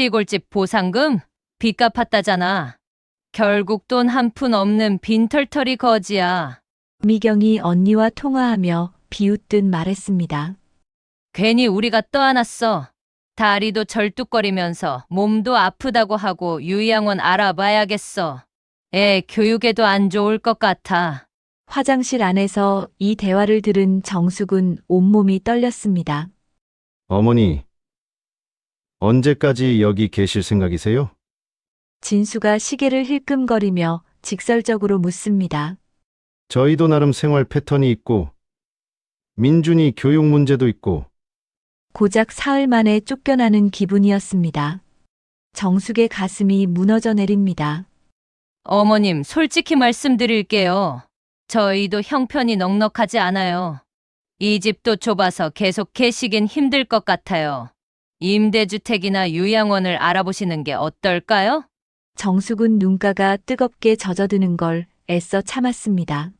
시골집 보상금? 빚 갚았다잖아. 결국 돈 한 푼 없는 빈털터리 거지야. 미경이 언니와 통화하며 비웃듯 말했습니다. 괜히 우리가 떠안았어. 다리도 절뚝거리면서 몸도 아프다고 하고 요양원 알아봐야겠어. 애 교육에도 안 좋을 것 같아. 화장실 안에서 이 대화를 들은 정숙은 온몸이 떨렸습니다. 어머니, 언제까지 여기 계실 생각이세요? 진수가 시계를 힐끔거리며 직설적으로 묻습니다. 저희도 나름 생활 패턴이 있고, 민준이 교육 문제도 있고, 고작 사흘 만에 쫓겨나는 기분이었습니다. 정숙의 가슴이 무너져 내립니다. 어머님, 솔직히 말씀드릴게요. 저희도 형편이 넉넉하지 않아요. 이 집도 좁아서 계속 계시긴 힘들 것 같아요. 임대주택이나 요양원을 알아보시는 게 어떨까요? 정숙은 눈가가 뜨겁게 젖어드는 걸 애써 참았습니다.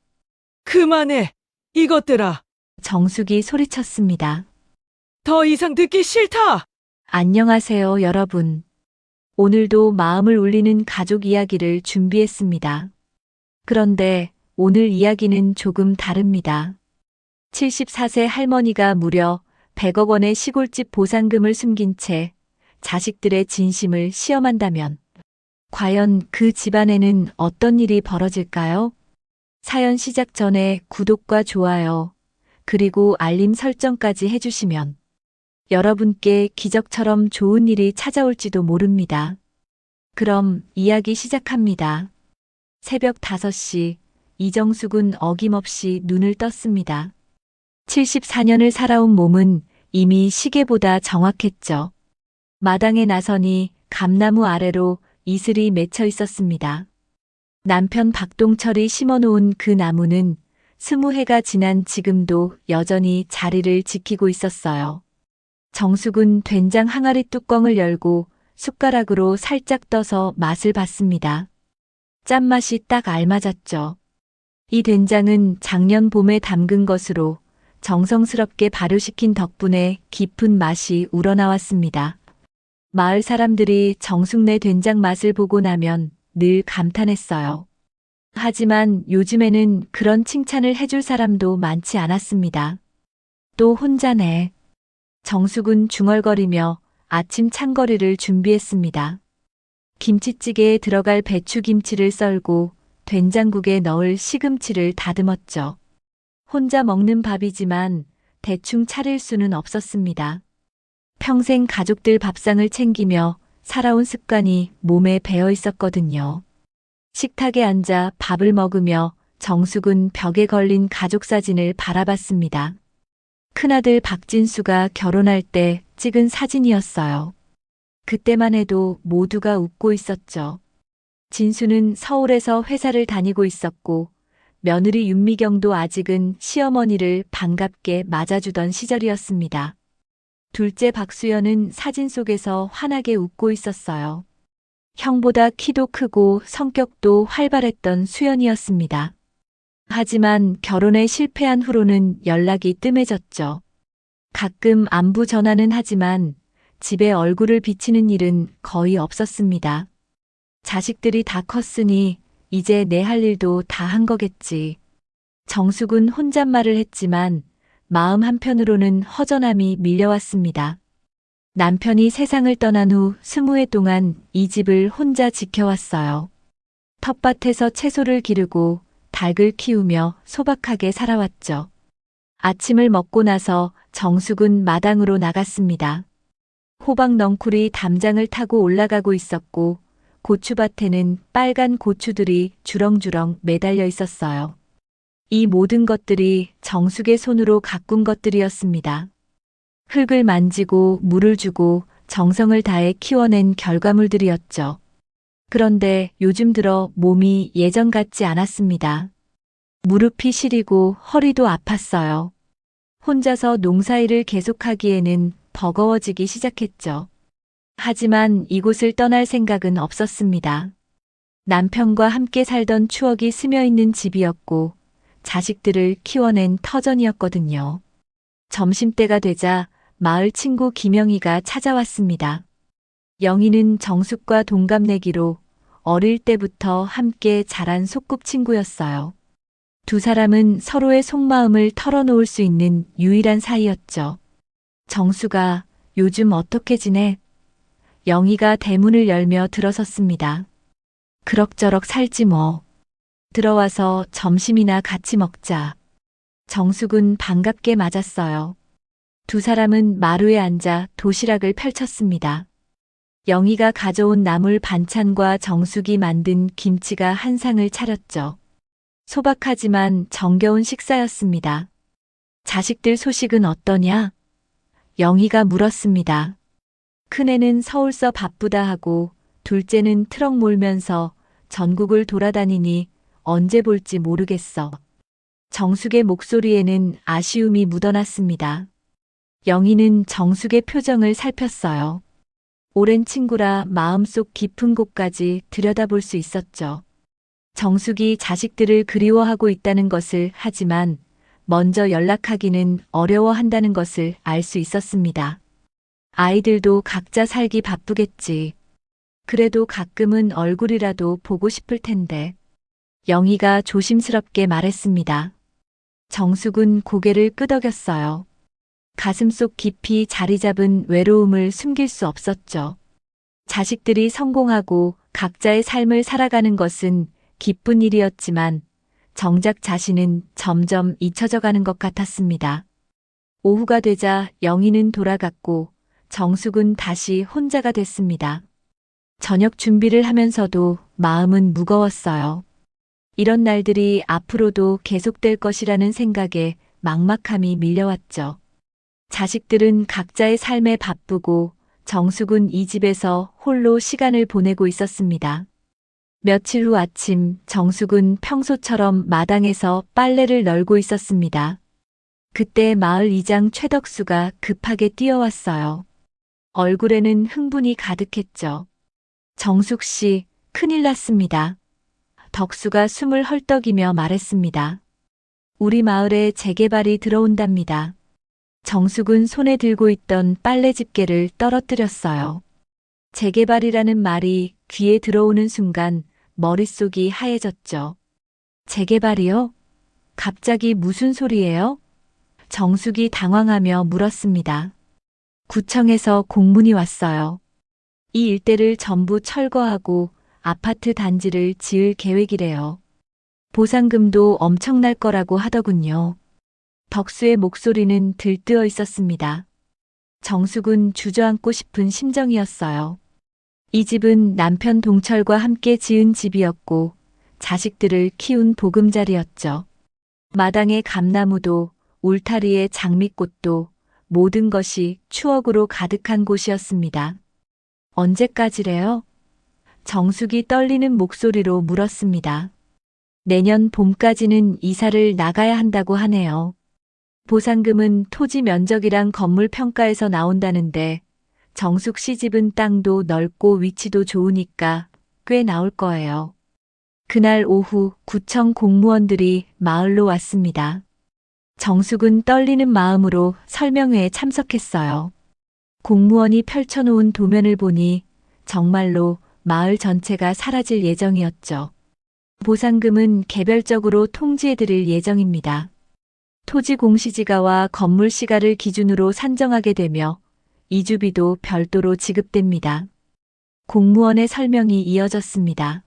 그만해! 이것들아! 정숙이 소리쳤습니다. 더 이상 듣기 싫다! 안녕하세요, 여러분. 오늘도 마음을 울리는 가족 이야기를 준비했습니다. 그런데 오늘 이야기는 조금 다릅니다. 74세 할머니가 무려 100억 원의 시골집 보상금을 숨긴 채 자식들의 진심을 시험한다면 과연 그 집안에는 어떤 일이 벌어질까요? 사연 시작 전에 구독과 좋아요, 그리고 알림 설정까지 해주시면 여러분께 기적처럼 좋은 일이 찾아올지도 모릅니다. 그럼 이야기 시작합니다. 새벽 5시, 이정숙은 어김없이 눈을 떴습니다. 74년을 살아온 몸은 이미 시계보다 정확했죠. 마당에 나서니 감나무 아래로 이슬이 맺혀 있었습니다. 남편 박동철이 심어놓은 그 나무는 20해가 지난 지금도 여전히 자리를 지키고 있었어요. 정숙은 된장 항아리 뚜껑을 열고 숟가락으로 살짝 떠서 맛을 봤습니다. 짠맛이 딱 알맞았죠. 이 된장은 작년 봄에 담근 것으로 정성스럽게 발효시킨 덕분에 깊은 맛이 우러나왔습니다. 마을 사람들이 정숙네 된장 맛을 보고 나면 늘 감탄했어요. 하지만 요즘에는 그런 칭찬을 해줄 사람도 많지 않았습니다. 또 혼자네. 정숙은 중얼거리며 아침 찬거리를 준비했습니다. 김치찌개에 들어갈 배추김치를 썰고 된장국에 넣을 시금치를 다듬었죠. 혼자 먹는 밥이지만 대충 차릴 수는 없었습니다. 평생 가족들 밥상을 챙기며 살아온 습관이 몸에 배어 있었거든요. 식탁에 앉아 밥을 먹으며 정숙은 벽에 걸린 가족 사진을 바라봤습니다. 큰아들 박진수가 결혼할 때 찍은 사진이었어요. 그때만 해도 모두가 웃고 있었죠. 진수는 서울에서 회사를 다니고 있었고 며느리 윤미경도 아직은 시어머니를 반갑게 맞아주던 시절이었습니다. 둘째 박수연은 사진 속에서 환하게 웃고 있었어요. 형보다 키도 크고 성격도 활발했던 수연이었습니다. 하지만 결혼에 실패한 후로는 연락이 뜸해졌죠. 가끔 안부 전화는 하지만 집에 얼굴을 비치는 일은 거의 없었습니다. 자식들이 다 컸으니 이제 내 할 일도 다 한 거겠지. 정숙은 혼잣말을 했지만 마음 한편으로는 허전함이 밀려왔습니다. 남편이 세상을 떠난 후 20해 동안 이 집을 혼자 지켜왔어요. 텃밭에서 채소를 기르고 닭을 키우며 소박하게 살아왔죠. 아침을 먹고 나서 정숙은 마당으로 나갔습니다. 호박 넝쿨이 담장을 타고 올라가고 있었고 고추밭에는 빨간 고추들이 주렁주렁 매달려 있었어요. 이 모든 것들이 정숙의 손으로 가꾼 것들이었습니다. 흙을 만지고 물을 주고 정성을 다해 키워낸 결과물들이었죠. 그런데 요즘 들어 몸이 예전 같지 않았습니다. 무릎이 시리고 허리도 아팠어요. 혼자서 농사일을 계속하기에는 버거워지기 시작했죠. 하지만 이곳을 떠날 생각은 없었습니다. 남편과 함께 살던 추억이 스며있는 집이었고 자식들을 키워낸 터전이었거든요. 점심때가 되자 마을 친구 김영희가 찾아왔습니다. 영희는 정숙과 동갑내기로 어릴 때부터 함께 자란 소꿉친구였어요. 두 사람은 서로의 속마음을 털어놓을 수 있는 유일한 사이였죠. 정수가 요즘 어떻게 지내? 영희가 대문을 열며 들어섰습니다. 그럭저럭 살지 뭐. 들어와서 점심이나 같이 먹자. 정숙은 반갑게 맞았어요. 두 사람은 마루에 앉아 도시락을 펼쳤습니다. 영희가 가져온 나물 반찬과 정숙이 만든 김치가 한 상을 차렸죠. 소박하지만 정겨운 식사였습니다. 자식들 소식은 어떠냐? 영희가 물었습니다. 큰애는 서울서 바쁘다 하고 둘째는 트럭 몰면서 전국을 돌아다니니 언제 볼지 모르겠어. 정숙의 목소리에는 아쉬움이 묻어났습니다. 영희는 정숙의 표정을 살폈어요. 오랜 친구라 마음속 깊은 곳까지 들여다볼 수 있었죠. 정숙이 자식들을 그리워하고 있다는 것을, 하지만 먼저 연락하기는 어려워한다는 것을 알 수 있었습니다. 아이들도 각자 살기 바쁘겠지. 그래도 가끔은 얼굴이라도 보고 싶을 텐데. 영희가 조심스럽게 말했습니다. 정숙은 고개를 끄덕였어요. 가슴속 깊이 자리 잡은 외로움을 숨길 수 없었죠. 자식들이 성공하고 각자의 삶을 살아가는 것은 기쁜 일이었지만 정작 자신은 점점 잊혀져 가는 것 같았습니다. 오후가 되자 영희는 돌아갔고 정숙은 다시 혼자가 됐습니다. 저녁 준비를 하면서도 마음은 무거웠어요. 이런 날들이 앞으로도 계속될 것이라는 생각에 막막함이 밀려왔죠. 자식들은 각자의 삶에 바쁘고 정숙은 이 집에서 홀로 시간을 보내고 있었습니다. 며칠 후 아침, 정숙은 평소처럼 마당에서 빨래를 널고 있었습니다. 그때 마을 이장 최덕수가 급하게 뛰어왔어요. 얼굴에는 흥분이 가득했죠. 정숙 씨, 큰일 났습니다. 덕수가 숨을 헐떡이며 말했습니다. 우리 마을에 재개발이 들어온답니다. 정숙은 손에 들고 있던 빨래 집게를 떨어뜨렸어요. 재개발이라는 말이 귀에 들어오는 순간 머릿속이 하얘졌죠. 재개발이요? 갑자기 무슨 소리예요? 정숙이 당황하며 물었습니다. 구청에서 공문이 왔어요. 이 일대를 전부 철거하고 아파트 단지를 지을 계획이래요. 보상금도 엄청날 거라고 하더군요. 덕수의 목소리는 들뜨어 있었습니다. 정숙은 주저앉고 싶은 심정이었어요. 이 집은 남편 동철과 함께 지은 집이었고 자식들을 키운 보금자리였죠. 마당의 감나무도 울타리의 장미꽃도 모든 것이 추억으로 가득한 곳이었습니다. 언제까지래요? 정숙이 떨리는 목소리로 물었습니다. 내년 봄까지는 이사를 나가야 한다고 하네요. 보상금은 토지 면적이랑 건물 평가에서 나온다는데 정숙 씨 집은 땅도 넓고 위치도 좋으니까 꽤 나올 거예요. 그날 오후 구청 공무원들이 마을로 왔습니다. 정숙은 떨리는 마음으로 설명회에 참석했어요. 공무원이 펼쳐놓은 도면을 보니 정말로 마을 전체가 사라질 예정이었죠. 보상금은 개별적으로 통지해드릴 예정입니다. 토지 공시지가와 건물 시가를 기준으로 산정하게 되며 이주비도 별도로 지급됩니다. 공무원의 설명이 이어졌습니다.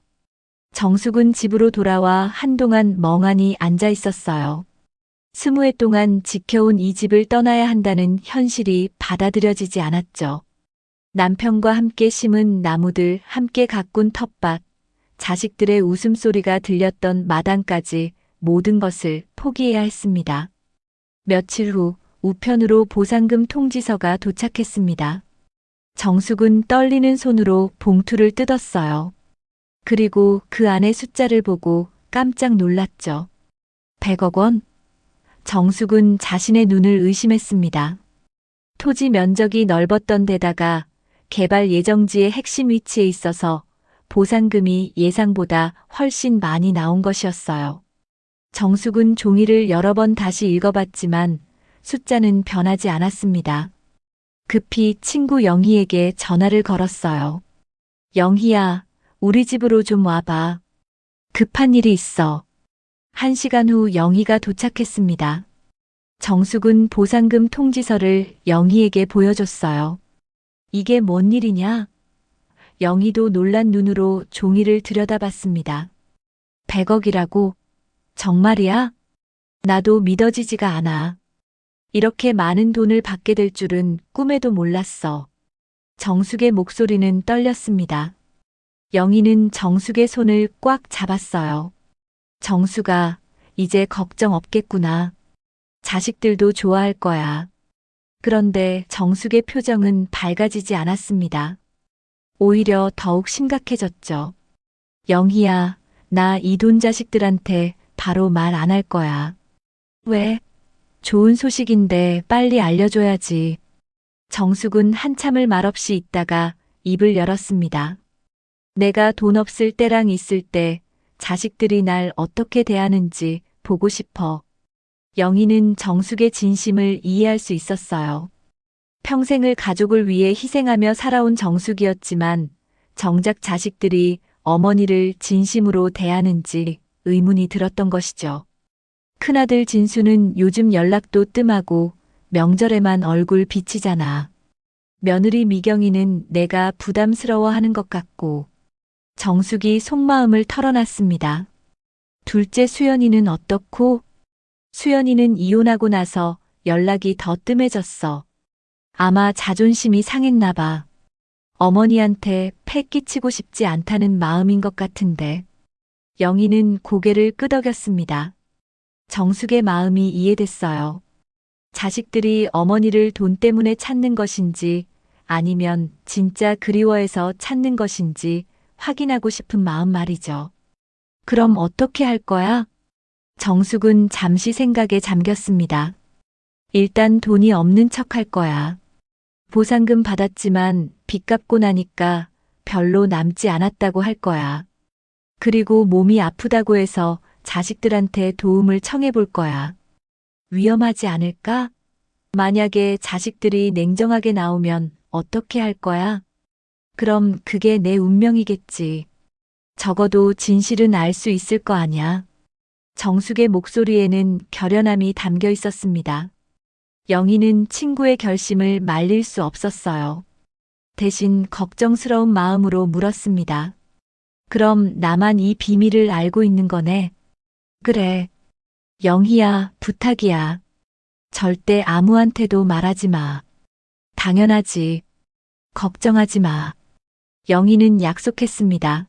정숙은 집으로 돌아와 한동안 멍하니 앉아 있었어요. 20해 동안 지켜온 이 집을 떠나야 한다는 현실이 받아들여지지 않았죠. 남편과 함께 심은 나무들, 함께 가꾼 텃밭, 자식들의 웃음소리가 들렸던 마당까지 모든 것을 포기해야 했습니다. 며칠 후 우편으로 보상금 통지서가 도착했습니다. 정숙은 떨리는 손으로 봉투를 뜯었어요. 그리고 그 안의 숫자를 보고 깜짝 놀랐죠. 100억 원? 정숙은 자신의 눈을 의심했습니다. 토지 면적이 넓었던 데다가 개발 예정지의 핵심 위치에 있어서 보상금이 예상보다 훨씬 많이 나온 것이었어요. 정숙은 종이를 여러 번 다시 읽어봤지만 숫자는 변하지 않았습니다. 급히 친구 영희에게 전화를 걸었어요. 영희야, 우리 집으로 좀 와봐. 급한 일이 있어. 1시간 후 영희가 도착했습니다. 정숙은 보상금 통지서를 영희에게 보여줬어요. 이게 뭔 일이냐? 영희도 놀란 눈으로 종이를 들여다봤습니다. 100억이라고? 정말이야? 나도 믿어지지가 않아. 이렇게 많은 돈을 받게 될 줄은 꿈에도 몰랐어. 정숙의 목소리는 떨렸습니다. 영희는 정숙의 손을 꽉 잡았어요. 정숙아, 이제 걱정 없겠구나. 자식들도 좋아할 거야. 그런데 정숙의 표정은 밝아지지 않았습니다. 오히려 더욱 심각해졌죠. 영희야, 나 이돈 자식들한테 바로 말 안 할 거야. 왜? 좋은 소식인데 빨리 알려줘야지. 정숙은 한참을 말없이 있다가 입을 열었습니다. 내가 돈 없을 때랑 있을 때 자식들이 날 어떻게 대하는지 보고 싶어. 영희는 정숙의 진심을 이해할 수 있었어요. 평생을 가족을 위해 희생하며 살아온 정숙이었지만 정작 자식들이 어머니를 진심으로 대하는지 의문이 들었던 것이죠. 큰아들 진수는 요즘 연락도 뜸하고 명절에만 얼굴 비치잖아. 며느리 미경이는 내가 부담스러워하는 것 같고. 정숙이 속마음을 털어놨습니다. 둘째 수연이는 어떻고? 수연이는 이혼하고 나서 연락이 더 뜸해졌어. 아마 자존심이 상했나 봐. 어머니한테 패 끼치고 싶지 않다는 마음인 것 같은데. 영희는 고개를 끄덕였습니다. 정숙의 마음이 이해됐어요. 자식들이 어머니를 돈 때문에 찾는 것인지 아니면 진짜 그리워해서 찾는 것인지 확인하고 싶은 마음 말이죠. 그럼 어떻게 할 거야? 정숙은 잠시 생각에 잠겼습니다. 일단 돈이 없는 척 할 거야. 보상금 받았지만 빚 갚고 나니까 별로 남지 않았다고 할 거야. 그리고 몸이 아프다고 해서 자식들한테 도움을 청해 볼 거야. 위험하지 않을까? 만약에 자식들이 냉정하게 나오면 어떻게 할 거야? 그럼 그게 내 운명이겠지. 적어도 진실은 알 수 있을 거 아냐. 정숙의 목소리에는 결연함이 담겨 있었습니다. 영희는 친구의 결심을 말릴 수 없었어요. 대신 걱정스러운 마음으로 물었습니다. 그럼 나만 이 비밀을 알고 있는 거네? 그래. 영희야, 부탁이야. 절대 아무한테도 말하지 마. 당연하지. 걱정하지 마. 영희는 약속했습니다.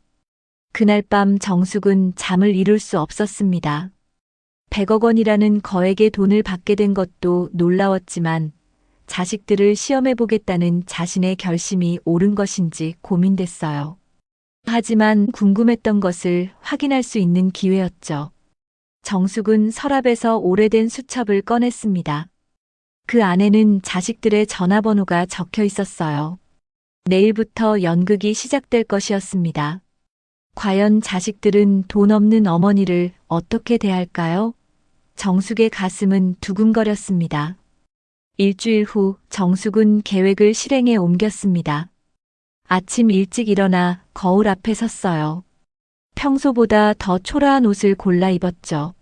그날 밤 정숙은 잠을 이룰 수 없었습니다. 100억 원이라는 거액의 돈을 받게 된 것도 놀라웠지만 자식들을 시험해보겠다는 자신의 결심이 옳은 것인지 고민됐어요. 하지만 궁금했던 것을 확인할 수 있는 기회였죠. 정숙은 서랍에서 오래된 수첩을 꺼냈습니다. 그 안에는 자식들의 전화번호가 적혀 있었어요. 내일부터 연극이 시작될 것이었습니다. 과연 자식들은 돈 없는 어머니를 어떻게 대할까요? 정숙의 가슴은 두근거렸습니다. 일주일 후 정숙은 계획을 실행에 옮겼습니다. 아침 일찍 일어나 거울 앞에 섰어요. 평소보다 더 초라한 옷을 골라 입었죠.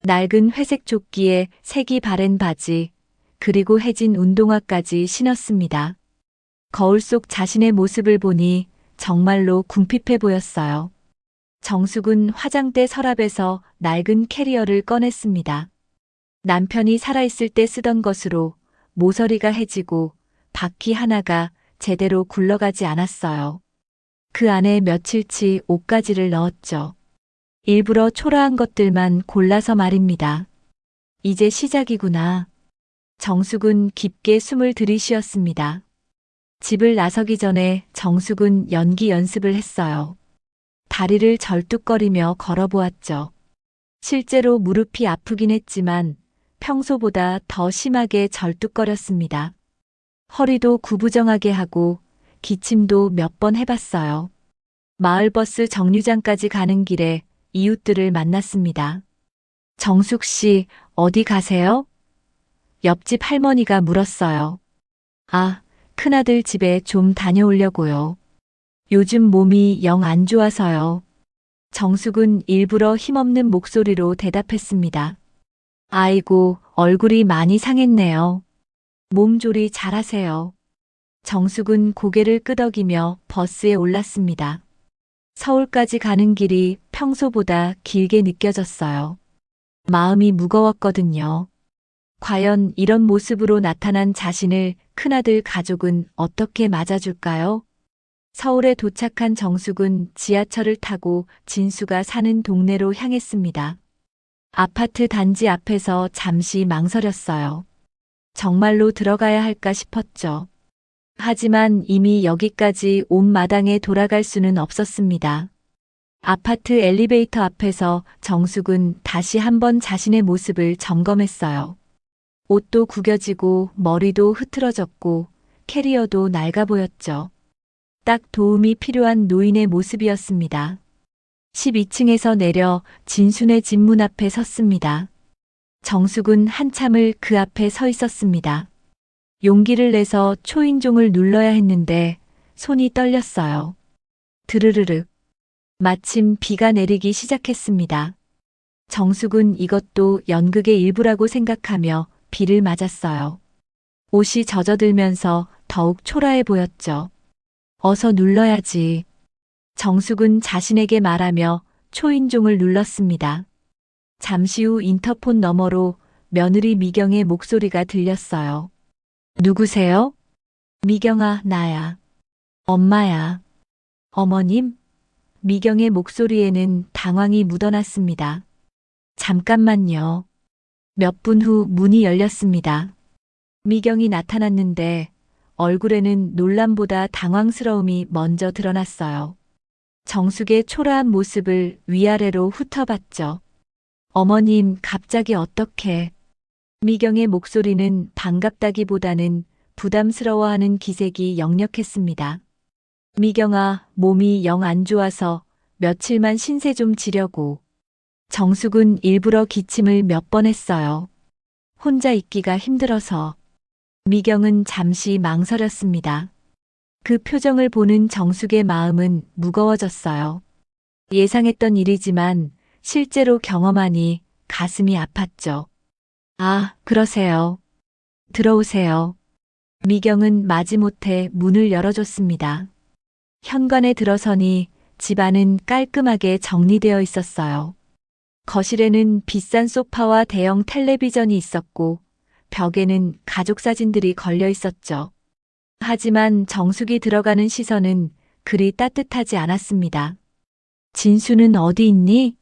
낡은 회색 조끼에 색이 바랜 바지, 그리고 해진 운동화까지 신었습니다. 거울 속 자신의 모습을 보니 정말로 궁핍해 보였어요. 정숙은 화장대 서랍에서 낡은 캐리어를 꺼냈습니다. 남편이 살아있을 때 쓰던 것으로 모서리가 해지고 바퀴 하나가 제대로 굴러가지 않았어요. 그 안에 며칠치 옷가지를 넣었죠. 일부러 초라한 것들만 골라서 말입니다. 이제 시작이구나. 정숙은 깊게 숨을 들이쉬었습니다. 집을 나서기 전에 정숙은 연기 연습을 했어요. 다리를 절뚝거리며 걸어보았죠. 실제로 무릎이 아프긴 했지만 평소보다 더 심하게 절뚝거렸습니다. 허리도 구부정하게 하고 기침도 몇 번 해봤어요. 마을버스 정류장까지 가는 길에 이웃들을 만났습니다. 정숙 씨, 어디 가세요? 옆집 할머니가 물었어요. 아, 큰아들 집에 좀 다녀오려고요. 요즘 몸이 영 안 좋아서요. 정숙은 일부러 힘없는 목소리로 대답했습니다. 아이고, 얼굴이 많이 상했네요. 몸조리 잘하세요. 정숙은 고개를 끄덕이며 버스에 올랐습니다. 서울까지 가는 길이 평소보다 길게 느껴졌어요. 마음이 무거웠거든요. 과연 이런 모습으로 나타난 자신을 큰아들 가족은 어떻게 맞아줄까요? 서울에 도착한 정숙은 지하철을 타고 진수가 사는 동네로 향했습니다. 아파트 단지 앞에서 잠시 망설였어요. 정말로 들어가야 할까 싶었죠. 하지만 이미 여기까지 온 마당에 돌아갈 수는 없었습니다. 아파트 엘리베이터 앞에서 정숙은 다시 한번 자신의 모습을 점검했어요. 옷도 구겨지고 머리도 흐트러졌고 캐리어도 낡아 보였죠. 딱 도움이 필요한 노인의 모습이었습니다. 12층에서 내려 진순의 집 문 앞에 섰습니다. 정숙은 한참을 그 앞에 서 있었습니다. 용기를 내서 초인종을 눌러야 했는데 손이 떨렸어요. 드르르륵. 마침 비가 내리기 시작했습니다. 정숙은 이것도 연극의 일부라고 생각하며 비를 맞았어요. 옷이 젖어들면서 더욱 초라해 보였죠. 어서 눌러야지. 정숙은 자신에게 말하며 초인종을 눌렀습니다. 잠시 후 인터폰 너머로 며느리 미경의 목소리가 들렸어요. 누구세요? 미경아, 나야. 엄마야. 어머님? 미경의 목소리에는 당황이 묻어났습니다. 잠깐만요. 몇 분 후 문이 열렸습니다. 미경이 나타났는데 얼굴에는 놀람보다 당황스러움이 먼저 드러났어요. 정숙의 초라한 모습을 위아래로 훑어봤죠. 어머님, 갑자기 어떻게? 미경의 목소리는 반갑다기보다는 부담스러워하는 기색이 역력했습니다. 미경아, 몸이 영 안 좋아서 며칠만 신세 좀 지려고. 정숙은 일부러 기침을 몇 번 했어요. 혼자 있기가 힘들어서. 미경은 잠시 망설였습니다. 그 표정을 보는 정숙의 마음은 무거워졌어요. 예상했던 일이지만 실제로 경험하니 가슴이 아팠죠. 아, 그러세요. 들어오세요. 미경은 마지못해 문을 열어줬습니다. 현관에 들어서니 집안은 깔끔하게 정리되어 있었어요. 거실에는 비싼 소파와 대형 텔레비전이 있었고 벽에는 가족 사진들이 걸려 있었죠. 하지만 정숙이 들어가는 시선은 그리 따뜻하지 않았습니다. 진수는 어디 있니?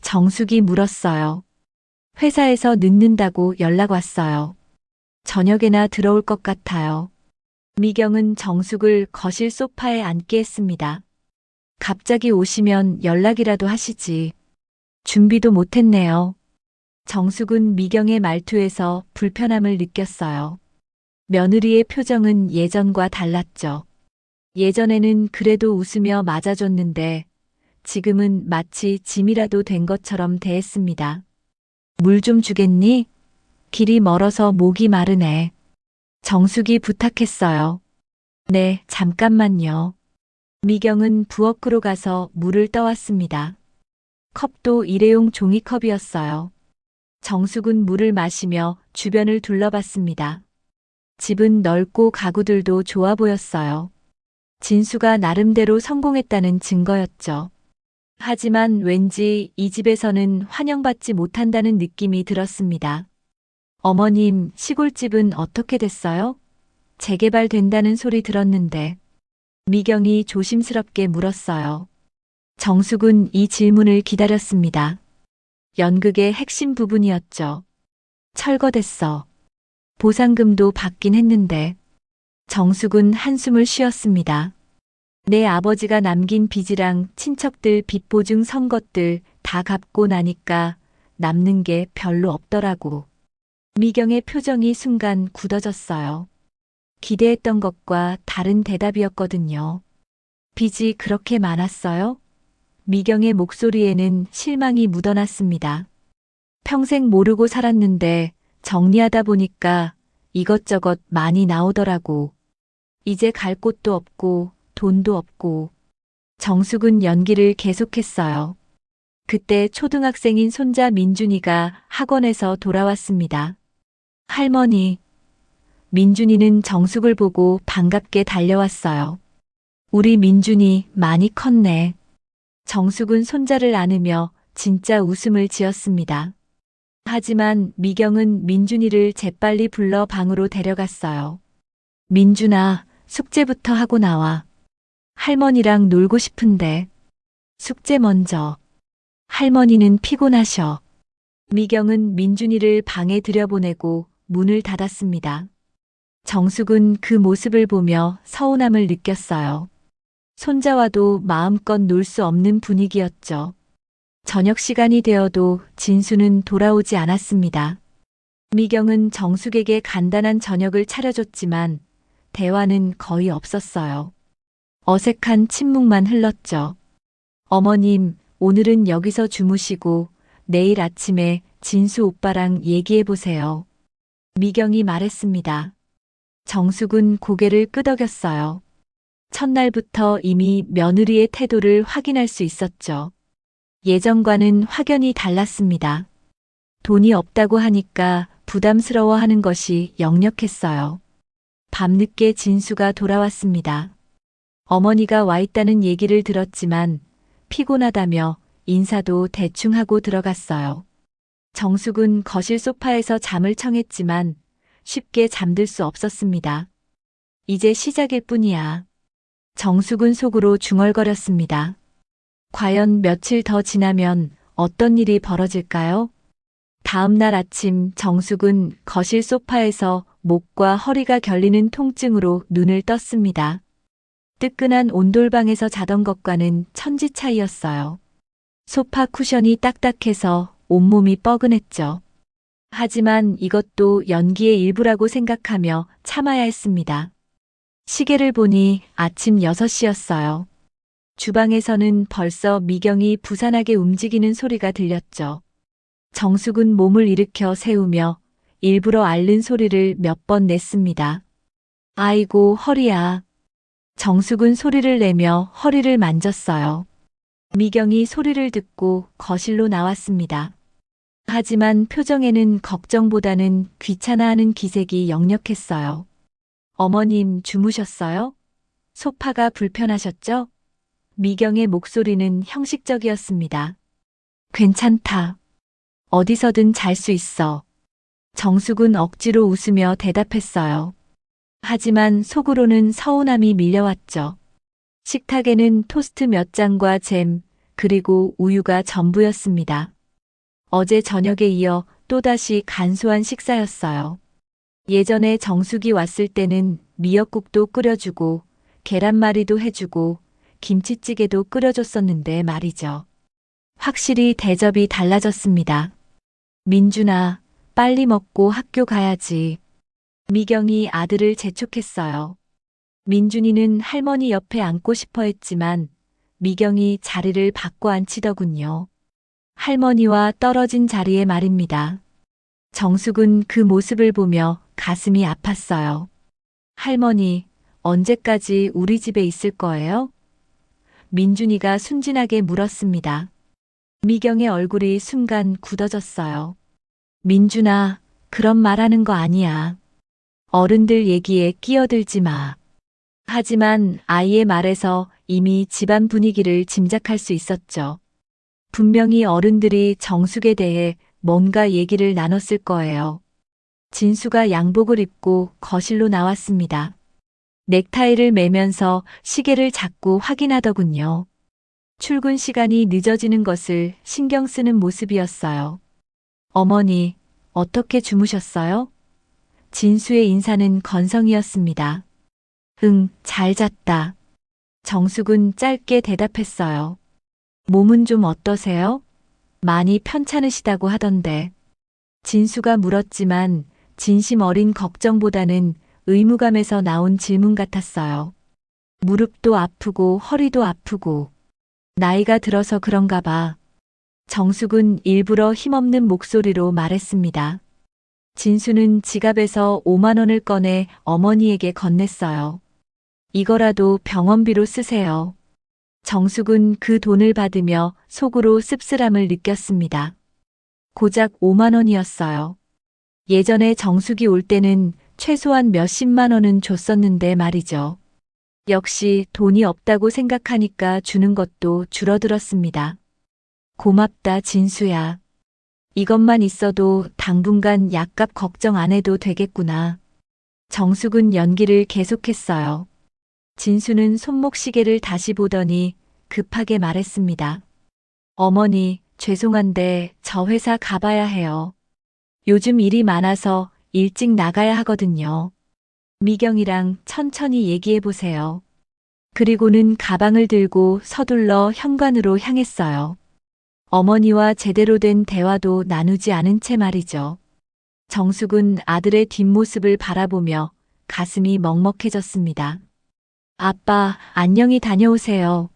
정숙이 물었어요. 회사에서 늦는다고 연락 왔어요. 저녁에나 들어올 것 같아요. 미경은 정숙을 거실 소파에 앉게 했습니다. 갑자기 오시면 연락이라도 하시지. 준비도 못했네요. 정숙은 미경의 말투에서 불편함을 느꼈어요. 며느리의 표정은 예전과 달랐죠. 예전에는 그래도 웃으며 맞아줬는데 지금은 마치 짐이라도 된 것처럼 대했습니다. 물 좀 주겠니? 길이 멀어서 목이 마르네. 정숙이 부탁했어요. 네, 잠깐만요. 미경은 부엌으로 가서 물을 떠왔습니다. 컵도 일회용 종이컵이었어요. 정숙은 물을 마시며 주변을 둘러봤습니다. 집은 넓고 가구들도 좋아 보였어요. 진수가 나름대로 성공했다는 증거였죠. 하지만 왠지 이 집에서는 환영받지 못한다는 느낌이 들었습니다. 어머님, 시골집은 어떻게 됐어요? 재개발된다는 소리 들었는데. 미경이 조심스럽게 물었어요. 정숙은 이 질문을 기다렸습니다. 연극의 핵심 부분이었죠. 철거됐어. 보상금도 받긴 했는데. 정숙은 한숨을 쉬었습니다. 내 아버지가 남긴 빚이랑 친척들 빚 보증 선 것들 다 갚고 나니까 남는 게 별로 없더라고. 미경의 표정이 순간 굳어졌어요. 기대했던 것과 다른 대답이었거든요. 빚이 그렇게 많았어요? 미경의 목소리에는 실망이 묻어났습니다. 평생 모르고 살았는데 정리하다 보니까 이것저것 많이 나오더라고. 이제 갈 곳도 없고 돈도 없고. 정숙은 연기를 계속했어요. 그때 초등학생인 손자 민준이가 학원에서 돌아왔습니다. 할머니. 민준이는 정숙을 보고 반갑게 달려왔어요. 우리 민준이 많이 컸네. 정숙은 손자를 안으며 진짜 웃음을 지었습니다. 하지만 미경은 민준이를 재빨리 불러 방으로 데려갔어요. 민준아, 숙제부터 하고 나와. 할머니랑 놀고 싶은데. 숙제 먼저. 할머니는 피곤하셔. 미경은 민준이를 방에 들여보내고 문을 닫았습니다. 정숙은 그 모습을 보며 서운함을 느꼈어요. 손자와도 마음껏 놀 수 없는 분위기였죠. 저녁 시간이 되어도 진수는 돌아오지 않았습니다. 미경은 정숙에게 간단한 저녁을 차려줬지만 대화는 거의 없었어요. 어색한 침묵만 흘렀죠. 어머님, 오늘은 여기서 주무시고 내일 아침에 진수 오빠랑 얘기해 보세요. 미경이 말했습니다. 정숙은 고개를 끄덕였어요. 첫날부터 이미 며느리의 태도를 확인할 수 있었죠. 예전과는 확연히 달랐습니다. 돈이 없다고 하니까 부담스러워하는 것이 역력했어요. 밤늦게 진수가 돌아왔습니다. 어머니가 와 있다는 얘기를 들었지만 피곤하다며 인사도 대충 하고 들어갔어요. 정숙은 거실 소파에서 잠을 청했지만 쉽게 잠들 수 없었습니다. 이제 시작일 뿐이야. 정숙은 속으로 중얼거렸습니다. 과연 며칠 더 지나면 어떤 일이 벌어질까요? 다음 날 아침 정숙은 거실 소파에서 목과 허리가 결리는 통증으로 눈을 떴습니다. 뜨끈한 온돌방에서 자던 것과는 천지 차이였어요. 소파 쿠션이 딱딱해서 온몸이 뻐근했죠. 하지만 이것도 연기의 일부라고 생각하며 참아야 했습니다. 시계를 보니 아침 6시였어요. 주방에서는 벌써 미경이 부산하게 움직이는 소리가 들렸죠. 정숙은 몸을 일으켜 세우며 일부러 앓는 소리를 몇 번 냈습니다. 아이고, 허리야. 정숙은 소리를 내며 허리를 만졌어요. 미경이 소리를 듣고 거실로 나왔습니다. 하지만 표정에는 걱정보다는 귀찮아하는 기색이 역력했어요. 어머님, 주무셨어요? 소파가 불편하셨죠? 미경의 목소리는 형식적이었습니다. 괜찮다. 어디서든 잘 수 있어. 정숙은 억지로 웃으며 대답했어요. 하지만 속으로는 서운함이 밀려왔죠. 식탁에는 토스트 몇 장과 잼, 그리고 우유가 전부였습니다. 어제 저녁에 이어 또다시 간소한 식사였어요. 예전에 정숙이 왔을 때는 미역국도 끓여주고 계란말이도 해주고 김치찌개도 끓여줬었는데 말이죠. 확실히 대접이 달라졌습니다. 민준아, 빨리 먹고 학교 가야지. 미경이 아들을 재촉했어요. 민준이는 할머니 옆에 앉고 싶어 했지만 미경이 자리를 바꿔 앉히더군요. 할머니와 떨어진 자리에 말입니다. 정숙은 그 모습을 보며 가슴이 아팠어요. 할머니, 언제까지 우리 집에 있을 거예요? 민준이가 순진하게 물었습니다. 미경의 얼굴이 순간 굳어졌어요. 민준아, 그런 말하는 거 아니야. 어른들 얘기에 끼어들지 마. 하지만 아이의 말에서 이미 집안 분위기를 짐작할 수 있었죠. 분명히 어른들이 정숙에 대해 뭔가 얘기를 나눴을 거예요. 진수가 양복을 입고 거실로 나왔습니다. 넥타이를 매면서 시계를 자꾸 확인하더군요. 출근 시간이 늦어지는 것을 신경 쓰는 모습이었어요. 어머니, 어떻게 주무셨어요? 진수의 인사는 건성이었습니다. 응, 잘 잤다. 정숙은 짧게 대답했어요. 몸은 좀 어떠세요? 많이 편찮으시다고 하던데. 진수가 물었지만 진심 어린 걱정보다는 의무감에서 나온 질문 같았어요. 무릎도 아프고 허리도 아프고. 나이가 들어서 그런가 봐. 정숙은 일부러 힘없는 목소리로 말했습니다. 진수는 지갑에서 5만 원을 꺼내 어머니에게 건넸어요. 이거라도 병원비로 쓰세요. 정숙은 그 돈을 받으며 속으로 씁쓸함을 느꼈습니다. 고작 5만 원이었어요. 예전에 정숙이 올 때는 최소한 몇십만 원은 줬었는데 말이죠. 역시 돈이 없다고 생각하니까 주는 것도 줄어들었습니다. 고맙다, 진수야. 이것만 있어도 당분간 약값 걱정 안 해도 되겠구나. 정숙은 연기를 계속했어요. 진수는 손목시계를 다시 보더니 급하게 말했습니다. 어머니, 죄송한데 저 회사 가봐야 해요. 요즘 일이 많아서 일찍 나가야 하거든요. 미경이랑 천천히 얘기해 보세요. 그리고는 가방을 들고 서둘러 현관으로 향했어요. 어머니와 제대로 된 대화도 나누지 않은 채 말이죠. 정숙은 아들의 뒷모습을 바라보며 가슴이 먹먹해졌습니다. 아빠, 안녕히 다녀오세요.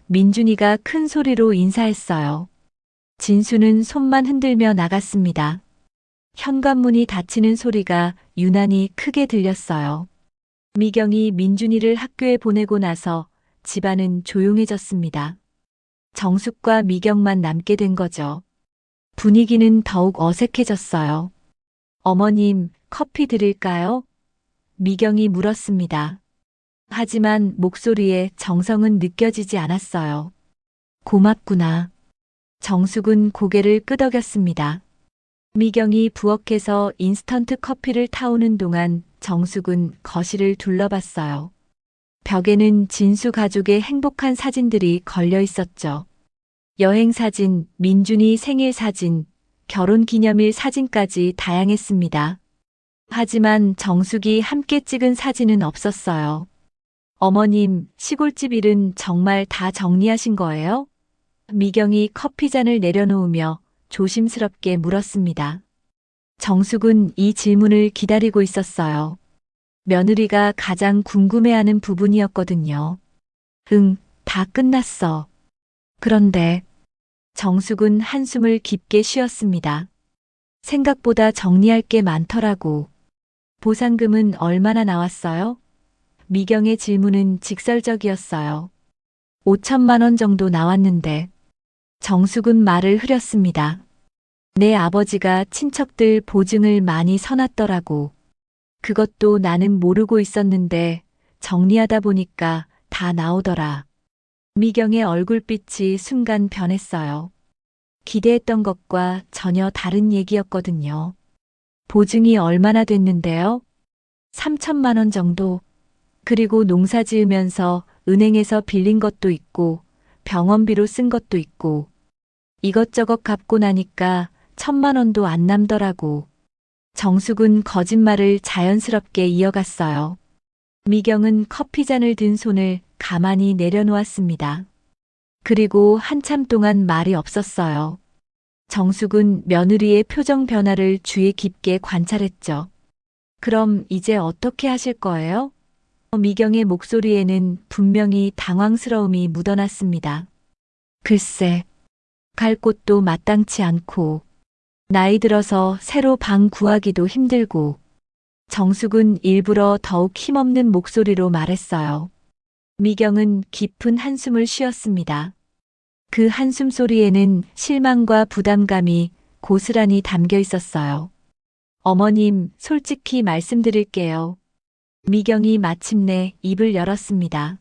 민준이가 큰 소리로 인사했어요. 진수는 손만 흔들며 나갔습니다. 현관문이 닫히는 소리가 유난히 크게 들렸어요. 미경이 민준이를 학교에 보내고 나서 집안은 조용해졌습니다. 정숙과 미경만 남게 된 거죠. 분위기는 더욱 어색해졌어요. 어머님, 커피 드릴까요? 미경이 물었습니다. 하지만 목소리에 정성은 느껴지지 않았어요. 고맙구나. 정숙은 고개를 끄덕였습니다. 미경이 부엌에서 인스턴트 커피를 타오는 동안 정숙은 거실을 둘러봤어요. 벽에는 진수 가족의 행복한 사진들이 걸려 있었죠. 여행 사진, 민준이 생일 사진, 결혼 기념일 사진까지 다양했습니다. 하지만 정숙이 함께 찍은 사진은 없었어요. 어머님, 시골집 일은 정말 다 정리하신 거예요? 미경이 커피잔을 내려놓으며 조심스럽게 물었습니다. 정숙은 이 질문을 기다리고 있었어요. 며느리가 가장 궁금해하는 부분이었거든요. 응, 다 끝났어. 그런데 정숙은 한숨을 깊게 쉬었습니다. 생각보다 정리할 게 많더라고. 보상금은 얼마나 나왔어요? 미경의 질문은 직설적이었어요. 5천만 원 정도 나왔는데. 정숙은 말을 흐렸습니다. 내 아버지가 친척들 보증을 많이 서놨더라고. 그것도 나는 모르고 있었는데 정리하다 보니까 다 나오더라. 미경의 얼굴빛이 순간 변했어요. 기대했던 것과 전혀 다른 얘기였거든요. 보증이 얼마나 됐는데요? 3천만 원 정도. 그리고 농사 지으면서 은행에서 빌린 것도 있고 병원비로 쓴 것도 있고 이것저것 갚고 나니까 1,000만 원도 안 남더라고. 정숙은 거짓말을 자연스럽게 이어갔어요. 미경은 커피잔을 든 손을 가만히 내려놓았습니다. 그리고 한참 동안 말이 없었어요. 정숙은 며느리의 표정 변화를 주의 깊게 관찰했죠. 그럼 이제 어떻게 하실 거예요? 미경의 목소리에는 분명히 당황스러움이 묻어났습니다. 글쎄, 갈 곳도 마땅치 않고, 나이 들어서 새로 방 구하기도 힘들고, 정숙은 일부러 더욱 힘없는 목소리로 말했어요. 미경은 깊은 한숨을 쉬었습니다. 그 한숨 소리에는 실망과 부담감이 고스란히 담겨 있었어요. 어머님, 솔직히 말씀드릴게요. 미경이 마침내 입을 열었습니다.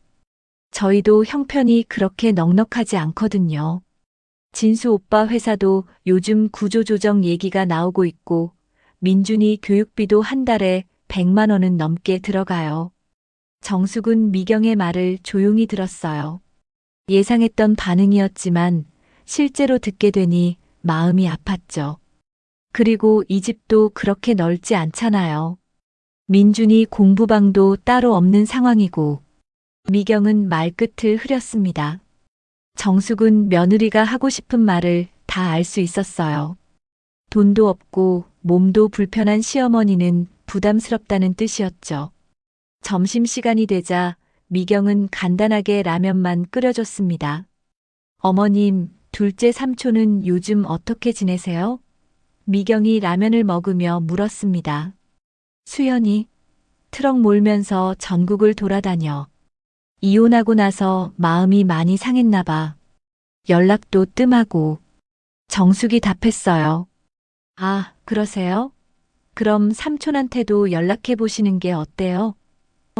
저희도 형편이 그렇게 넉넉하지 않거든요. 진수 오빠 회사도 요즘 구조조정 얘기가 나오고 있고 민준이 교육비도 한 달에 100만 원은 넘게 들어가요. 정숙은 미경의 말을 조용히 들었어요. 예상했던 반응이었지만 실제로 듣게 되니 마음이 아팠죠. 그리고 이 집도 그렇게 넓지 않잖아요. 민준이 공부방도 따로 없는 상황이고 미경은 말끝을 흐렸습니다. 정숙은 며느리가 하고 싶은 말을 다 알 수 있었어요. 돈도 없고 몸도 불편한 시어머니는 부담스럽다는 뜻이었죠. 점심시간이 되자 미경은 간단하게 라면만 끓여줬습니다. 어머님, 둘째 삼촌은 요즘 어떻게 지내세요? 미경이 라면을 먹으며 물었습니다. 수연이? 트럭 몰면서 전국을 돌아다녀. 이혼하고 나서 마음이 많이 상했나 봐. 연락도 뜸하고. 정숙이 답했어요. 아, 그러세요? 그럼 삼촌한테도 연락해 보시는 게 어때요?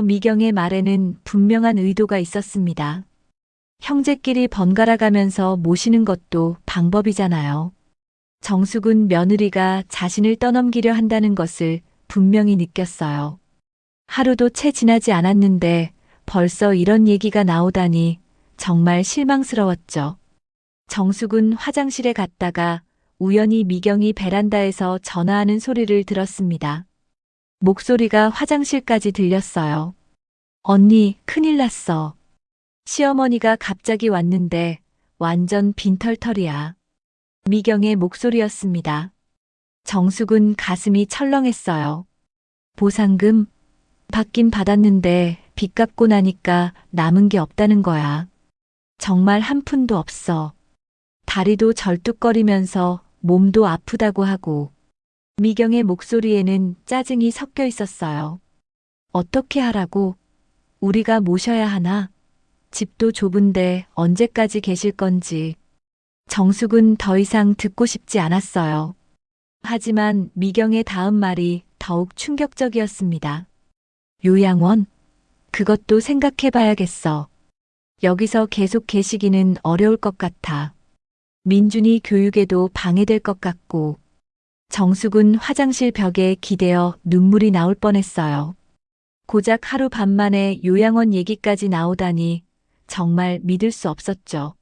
미경의 말에는 분명한 의도가 있었습니다. 형제끼리 번갈아 가면서 모시는 것도 방법이잖아요. 정숙은 며느리가 자신을 떠넘기려 한다는 것을 분명히 느꼈어요. 하루도 채 지나지 않았는데 벌써 이런 얘기가 나오다니 정말 실망스러웠죠. 정숙은 화장실에 갔다가 우연히 미경이 베란다에서 전화하는 소리를 들었습니다. 목소리가 화장실까지 들렸어요. 언니, 큰일 났어. 시어머니가 갑자기 왔는데 완전 빈털털이야. 미경의 목소리였습니다. 정숙은 가슴이 철렁했어요. 보상금? 받긴 받았는데 빚 갚고 나니까 남은 게 없다는 거야. 정말 한 푼도 없어. 다리도 절뚝거리면서 몸도 아프다고 하고. 미경의 목소리에는 짜증이 섞여 있었어요. 어떻게 하라고? 우리가 모셔야 하나? 집도 좁은데 언제까지 계실 건지. 정숙은 더 이상 듣고 싶지 않았어요. 하지만 미경의 다음 말이 더욱 충격적이었습니다. 요양원? 그것도 생각해 봐야겠어. 여기서 계속 계시기는 어려울 것 같아. 민준이 교육에도 방해될 것 같고. 정숙은 화장실 벽에 기대어 눈물이 나올 뻔했어요. 고작 하루 반 만에 요양원 얘기까지 나오다니 정말 믿을 수 없었죠.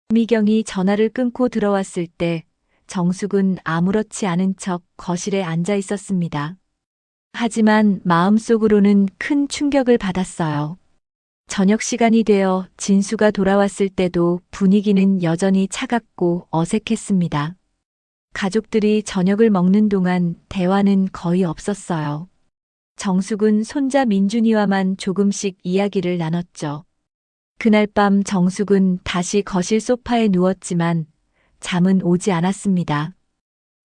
미경이 전화를 끊고 들어왔을 때 정숙은 아무렇지 않은 척 거실에 앉아 있었습니다. 하지만 마음속으로는 큰 충격을 받았어요. 저녁 시간이 되어 진수가 돌아왔을 때도 분위기는 여전히 차갑고 어색했습니다. 가족들이 저녁을 먹는 동안 대화는 거의 없었어요. 정숙은 손자 민준이와만 조금씩 이야기를 나눴죠. 그날 밤 정숙은 다시 거실 소파에 누웠지만 잠은 오지 않았습니다.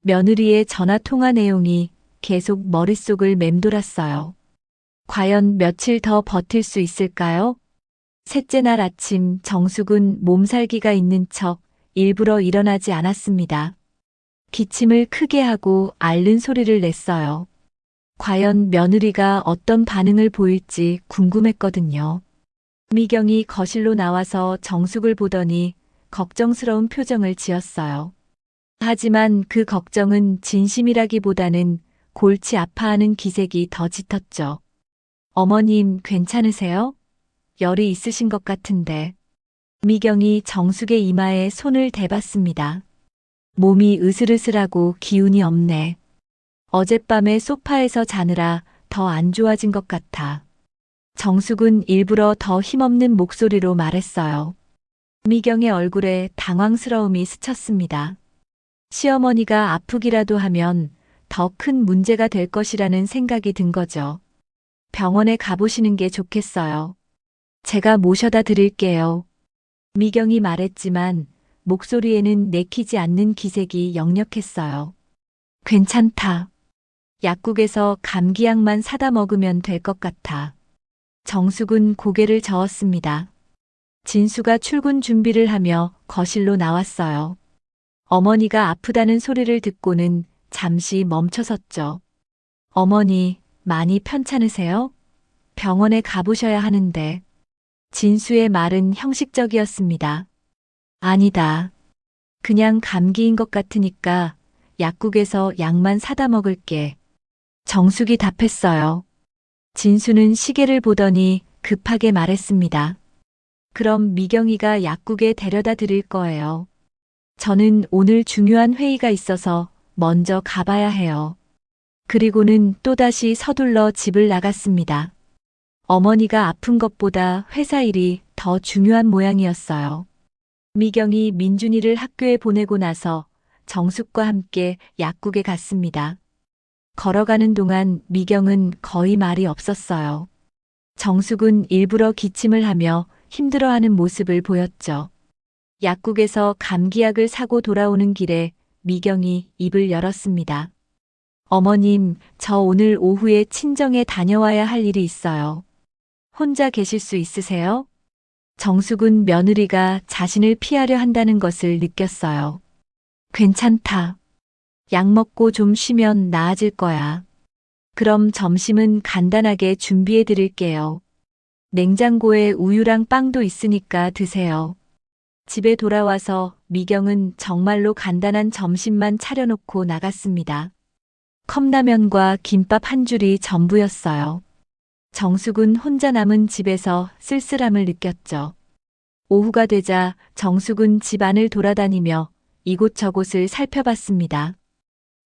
며느리의 전화 통화 내용이 계속 머릿속을 맴돌았어요. 과연 며칠 더 버틸 수 있을까요? 셋째 날 아침 정숙은 몸살기가 있는 척 일부러 일어나지 않았습니다. 기침을 크게 하고 앓는 소리를 냈어요. 과연 며느리가 어떤 반응을 보일지 궁금했거든요. 미경이 거실로 나와서 정숙을 보더니 걱정스러운 표정을 지었어요. 하지만 그 걱정은 진심이라기보다는 골치 아파하는 기색이 더 짙었죠. 어머님, 괜찮으세요? 열이 있으신 것 같은데. 미경이 정숙의 이마에 손을 대봤습니다. 몸이 으슬으슬하고 기운이 없네. 어젯밤에 소파에서 자느라 더 안 좋아진 것 같아. 정숙은 일부러 더 힘없는 목소리로 말했어요. 미경의 얼굴에 당황스러움이 스쳤습니다. 시어머니가 아프기라도 하면 더 큰 문제가 될 것이라는 생각이 든 거죠. 병원에 가보시는 게 좋겠어요. 제가 모셔다 드릴게요. 미경이 말했지만 목소리에는 내키지 않는 기색이 역력했어요. 괜찮다. 약국에서 감기약만 사다 먹으면 될 것 같아. 정숙은 고개를 저었습니다. 진수가 출근 준비를 하며 거실로 나왔어요. 어머니가 아프다는 소리를 듣고는 잠시 멈춰섰죠. 어머니, 많이 편찮으세요? 병원에 가보셔야 하는데. 진수의 말은 형식적이었습니다. 아니다. 그냥 감기인 것 같으니까 약국에서 약만 사다 먹을게. 정숙이 답했어요. 진수는 시계를 보더니 급하게 말했습니다. 그럼 미경이가 약국에 데려다 드릴 거예요. 저는 오늘 중요한 회의가 있어서 먼저 가봐야 해요. 그리고는 또다시 서둘러 집을 나갔습니다. 어머니가 아픈 것보다 회사 일이 더 중요한 모양이었어요. 미경이 민준이를 학교에 보내고 나서 정숙과 함께 약국에 갔습니다. 걸어가는 동안 미경은 거의 말이 없었어요. 정숙은 일부러 기침을 하며 힘들어하는 모습을 보였죠. 약국에서 감기약을 사고 돌아오는 길에 미경이 입을 열었습니다. 어머님, 저 오늘 오후에 친정에 다녀와야 할 일이 있어요. 혼자 계실 수 있으세요? 정숙은 며느리가 자신을 피하려 한다는 것을 느꼈어요. 괜찮다. 약 먹고 좀 쉬면 나아질 거야. 그럼 점심은 간단하게 준비해 드릴게요. 냉장고에 우유랑 빵도 있으니까 드세요. 집에 돌아와서 미경은 정말로 간단한 점심만 차려놓고 나갔습니다. 컵라면과 김밥 한 줄이 전부였어요. 정숙은 혼자 남은 집에서 쓸쓸함을 느꼈죠. 오후가 되자 정숙은 집 안을 돌아다니며 이곳저곳을 살펴봤습니다.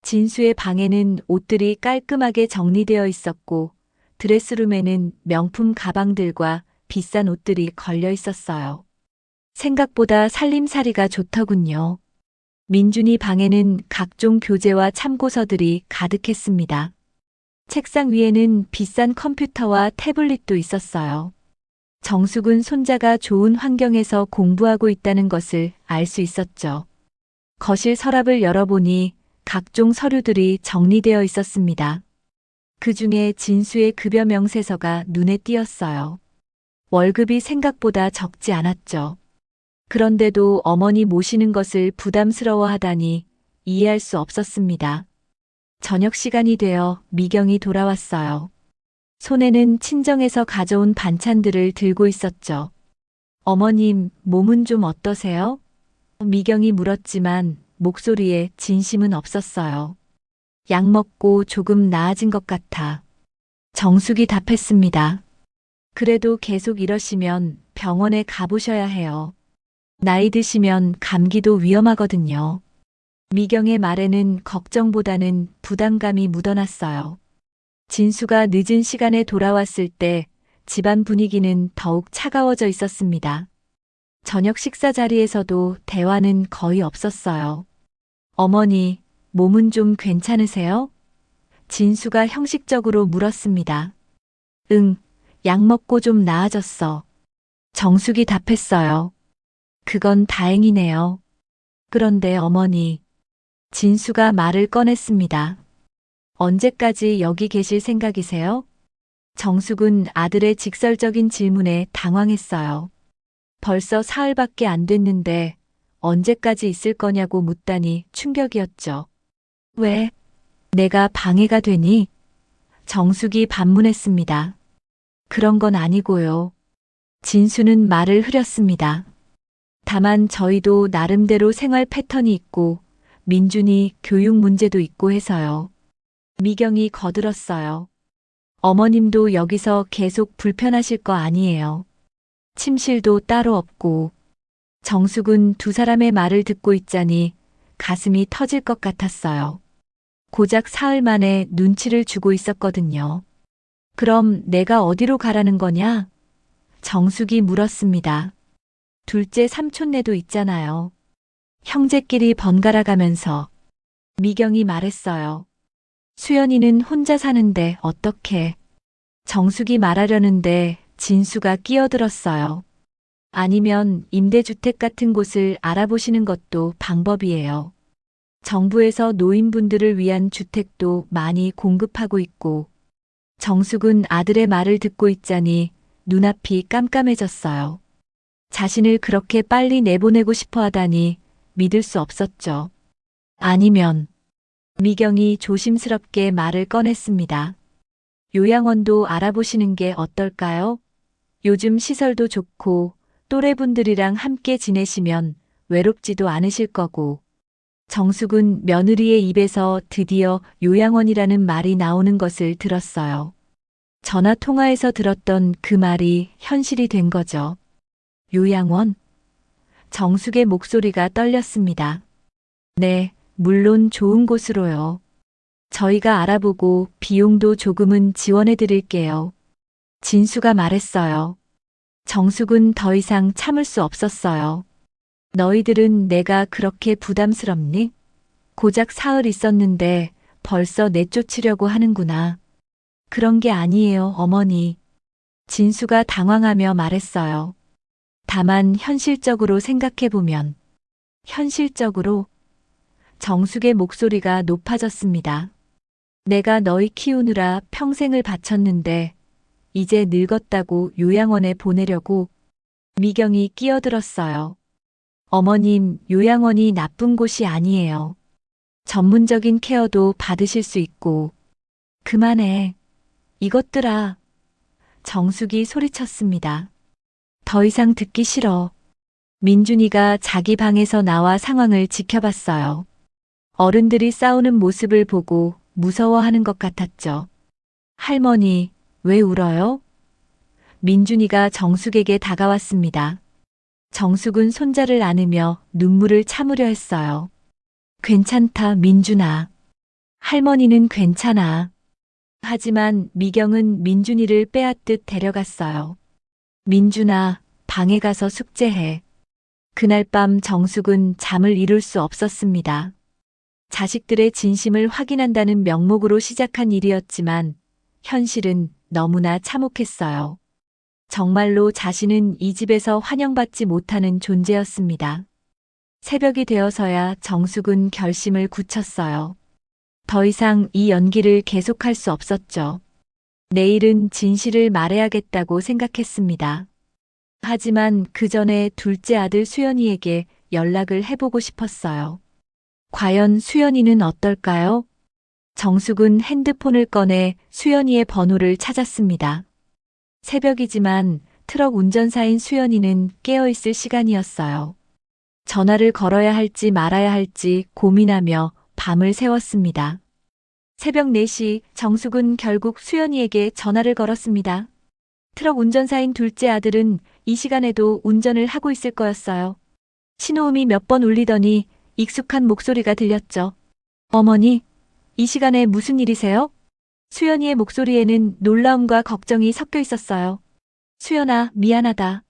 진수의 방에는 옷들이 깔끔하게 정리되어 있었고 드레스룸에는 명품 가방들과 비싼 옷들이 걸려 있었어요. 생각보다 살림살이가 좋더군요. 민준이 방에는 각종 교재와 참고서들이 가득했습니다. 책상 위에는 비싼 컴퓨터와 태블릿도 있었어요. 정숙은 손자가 좋은 환경에서 공부하고 있다는 것을 알 수 있었죠. 거실 서랍을 열어보니 각종 서류들이 정리되어 있었습니다. 그 중에 진수의 급여 명세서가 눈에 띄었어요. 월급이 생각보다 적지 않았죠. 그런데도 어머니 모시는 것을 부담스러워 하다니 이해할 수 없었습니다. 저녁 시간이 되어 미경이 돌아왔어요. 손에는 친정에서 가져온 반찬들을 들고 있었죠. 어머님, 몸은 좀 어떠세요? 미경이 물었지만 목소리에 진심은 없었어요. 약 먹고 조금 나아진 것 같아. 정숙이 답했습니다. 그래도 계속 이러시면 병원에 가보셔야 해요. 나이 드시면 감기도 위험하거든요. 미경의 말에는 걱정보다는 부담감이 묻어났어요. 진수가 늦은 시간에 돌아왔을 때 집안 분위기는 더욱 차가워져 있었습니다. 저녁 식사 자리에서도 대화는 거의 없었어요. 어머니, 몸은 좀 괜찮으세요? 진수가 형식적으로 물었습니다. 응, 약 먹고 좀 나아졌어. 정숙이 답했어요. 그건 다행이네요. 그런데 어머니, 진수가 말을 꺼냈습니다. 언제까지 여기 계실 생각이세요? 정숙은 아들의 직설적인 질문에 당황했어요. 벌써 사흘밖에 안 됐는데 언제까지 있을 거냐고 묻다니 충격이었죠. 왜? 내가 방해가 되니? 정숙이 반문했습니다. 그런 건 아니고요. 진수는 말을 흐렸습니다. 다만 저희도 나름대로 생활 패턴이 있고 민준이 교육 문제도 있고 해서요. 미경이 거들었어요. 어머님도 여기서 계속 불편하실 거 아니에요. 침실도 따로 없고. 정숙은 두 사람의 말을 듣고 있자니 가슴이 터질 것 같았어요. 고작 사흘 만에 눈치를 주고 있었거든요. 그럼 내가 어디로 가라는 거냐? 정숙이 물었습니다. 둘째 삼촌네도 있잖아요. 형제끼리 번갈아 가면서. 미경이 말했어요. 수연이는 혼자 사는데 어떡해. 정숙이 말하려는데 진수가 끼어들었어요. 아니면 임대주택 같은 곳을 알아보시는 것도 방법이에요. 정부에서 노인분들을 위한 주택도 많이 공급하고 있고. 정숙은 아들의 말을 듣고 있자니 눈앞이 깜깜해졌어요. 자신을 그렇게 빨리 내보내고 싶어 하다니 믿을 수 없었죠. 아니면 미경이 조심스럽게 말을 꺼냈습니다. 요양원도 알아보시는 게 어떨까요? 요즘 시설도 좋고 또래분들이랑 함께 지내시면 외롭지도 않으실 거고. 정숙은 며느리의 입에서 드디어 요양원이라는 말이 나오는 것을 들었어요. 전화 통화에서 들었던 그 말이 현실이 된 거죠. 요양원? 정숙의 목소리가 떨렸습니다. 네, 물론 좋은 곳으로요. 저희가 알아보고 비용도 조금은 지원해 드릴게요. 진수가 말했어요. 정숙은 더 이상 참을 수 없었어요. 너희들은 내가 그렇게 부담스럽니? 고작 사흘 있었는데 벌써 내쫓으려고 하는구나. 그런 게 아니에요, 어머니. 진수가 당황하며 말했어요. 다만 현실적으로 생각해보면. 현실적으로? 정숙의 목소리가 높아졌습니다. 내가 너희 키우느라 평생을 바쳤는데 이제 늙었다고 요양원에 보내려고. 미경이 끼어들었어요. 어머님, 요양원이 나쁜 곳이 아니에요. 전문적인 케어도 받으실 수 있고. 그만해. 이것들아. 정숙이 소리쳤습니다. 더 이상 듣기 싫어. 민준이가 자기 방에서 나와 상황을 지켜봤어요. 어른들이 싸우는 모습을 보고 무서워하는 것 같았죠. 할머니, 왜 울어요? 민준이가 정숙에게 다가왔습니다. 정숙은 손자를 안으며 눈물을 참으려 했어요. 괜찮다, 민준아. 할머니는 괜찮아. 하지만 미경은 민준이를 빼앗듯 데려갔어요. 민준아, 방에 가서 숙제해. 그날 밤 정숙은 잠을 이룰 수 없었습니다. 자식들의 진심을 확인한다는 명목으로 시작한 일이었지만 현실은 너무나 참혹했어요. 정말로 자신은 이 집에서 환영받지 못하는 존재였습니다. 새벽이 되어서야 정숙은 결심을 굳혔어요. 더 이상 이 연기를 계속할 수 없었죠. 내일은 진실을 말해야겠다고 생각했습니다. 하지만 그 전에 둘째 아들 수연이에게 연락을 해보고 싶었어요. 과연 수연이는 어떨까요? 정숙은 핸드폰을 꺼내 수연이의 번호를 찾았습니다. 새벽이지만 트럭 운전사인 수연이는 깨어있을 시간이었어요. 전화를 걸어야 할지 말아야 할지 고민하며 밤을 새웠습니다. 새벽 4시 정숙은 결국 수연이에게 전화를 걸었습니다. 트럭 운전사인 둘째 아들은 이 시간에도 운전을 하고 있을 거였어요. 신호음이 몇 번 울리더니 익숙한 목소리가 들렸죠. 어머니, 이 시간에 무슨 일이세요? 수연이의 목소리에는 놀라움과 걱정이 섞여 있었어요. 수연아, 미안하다.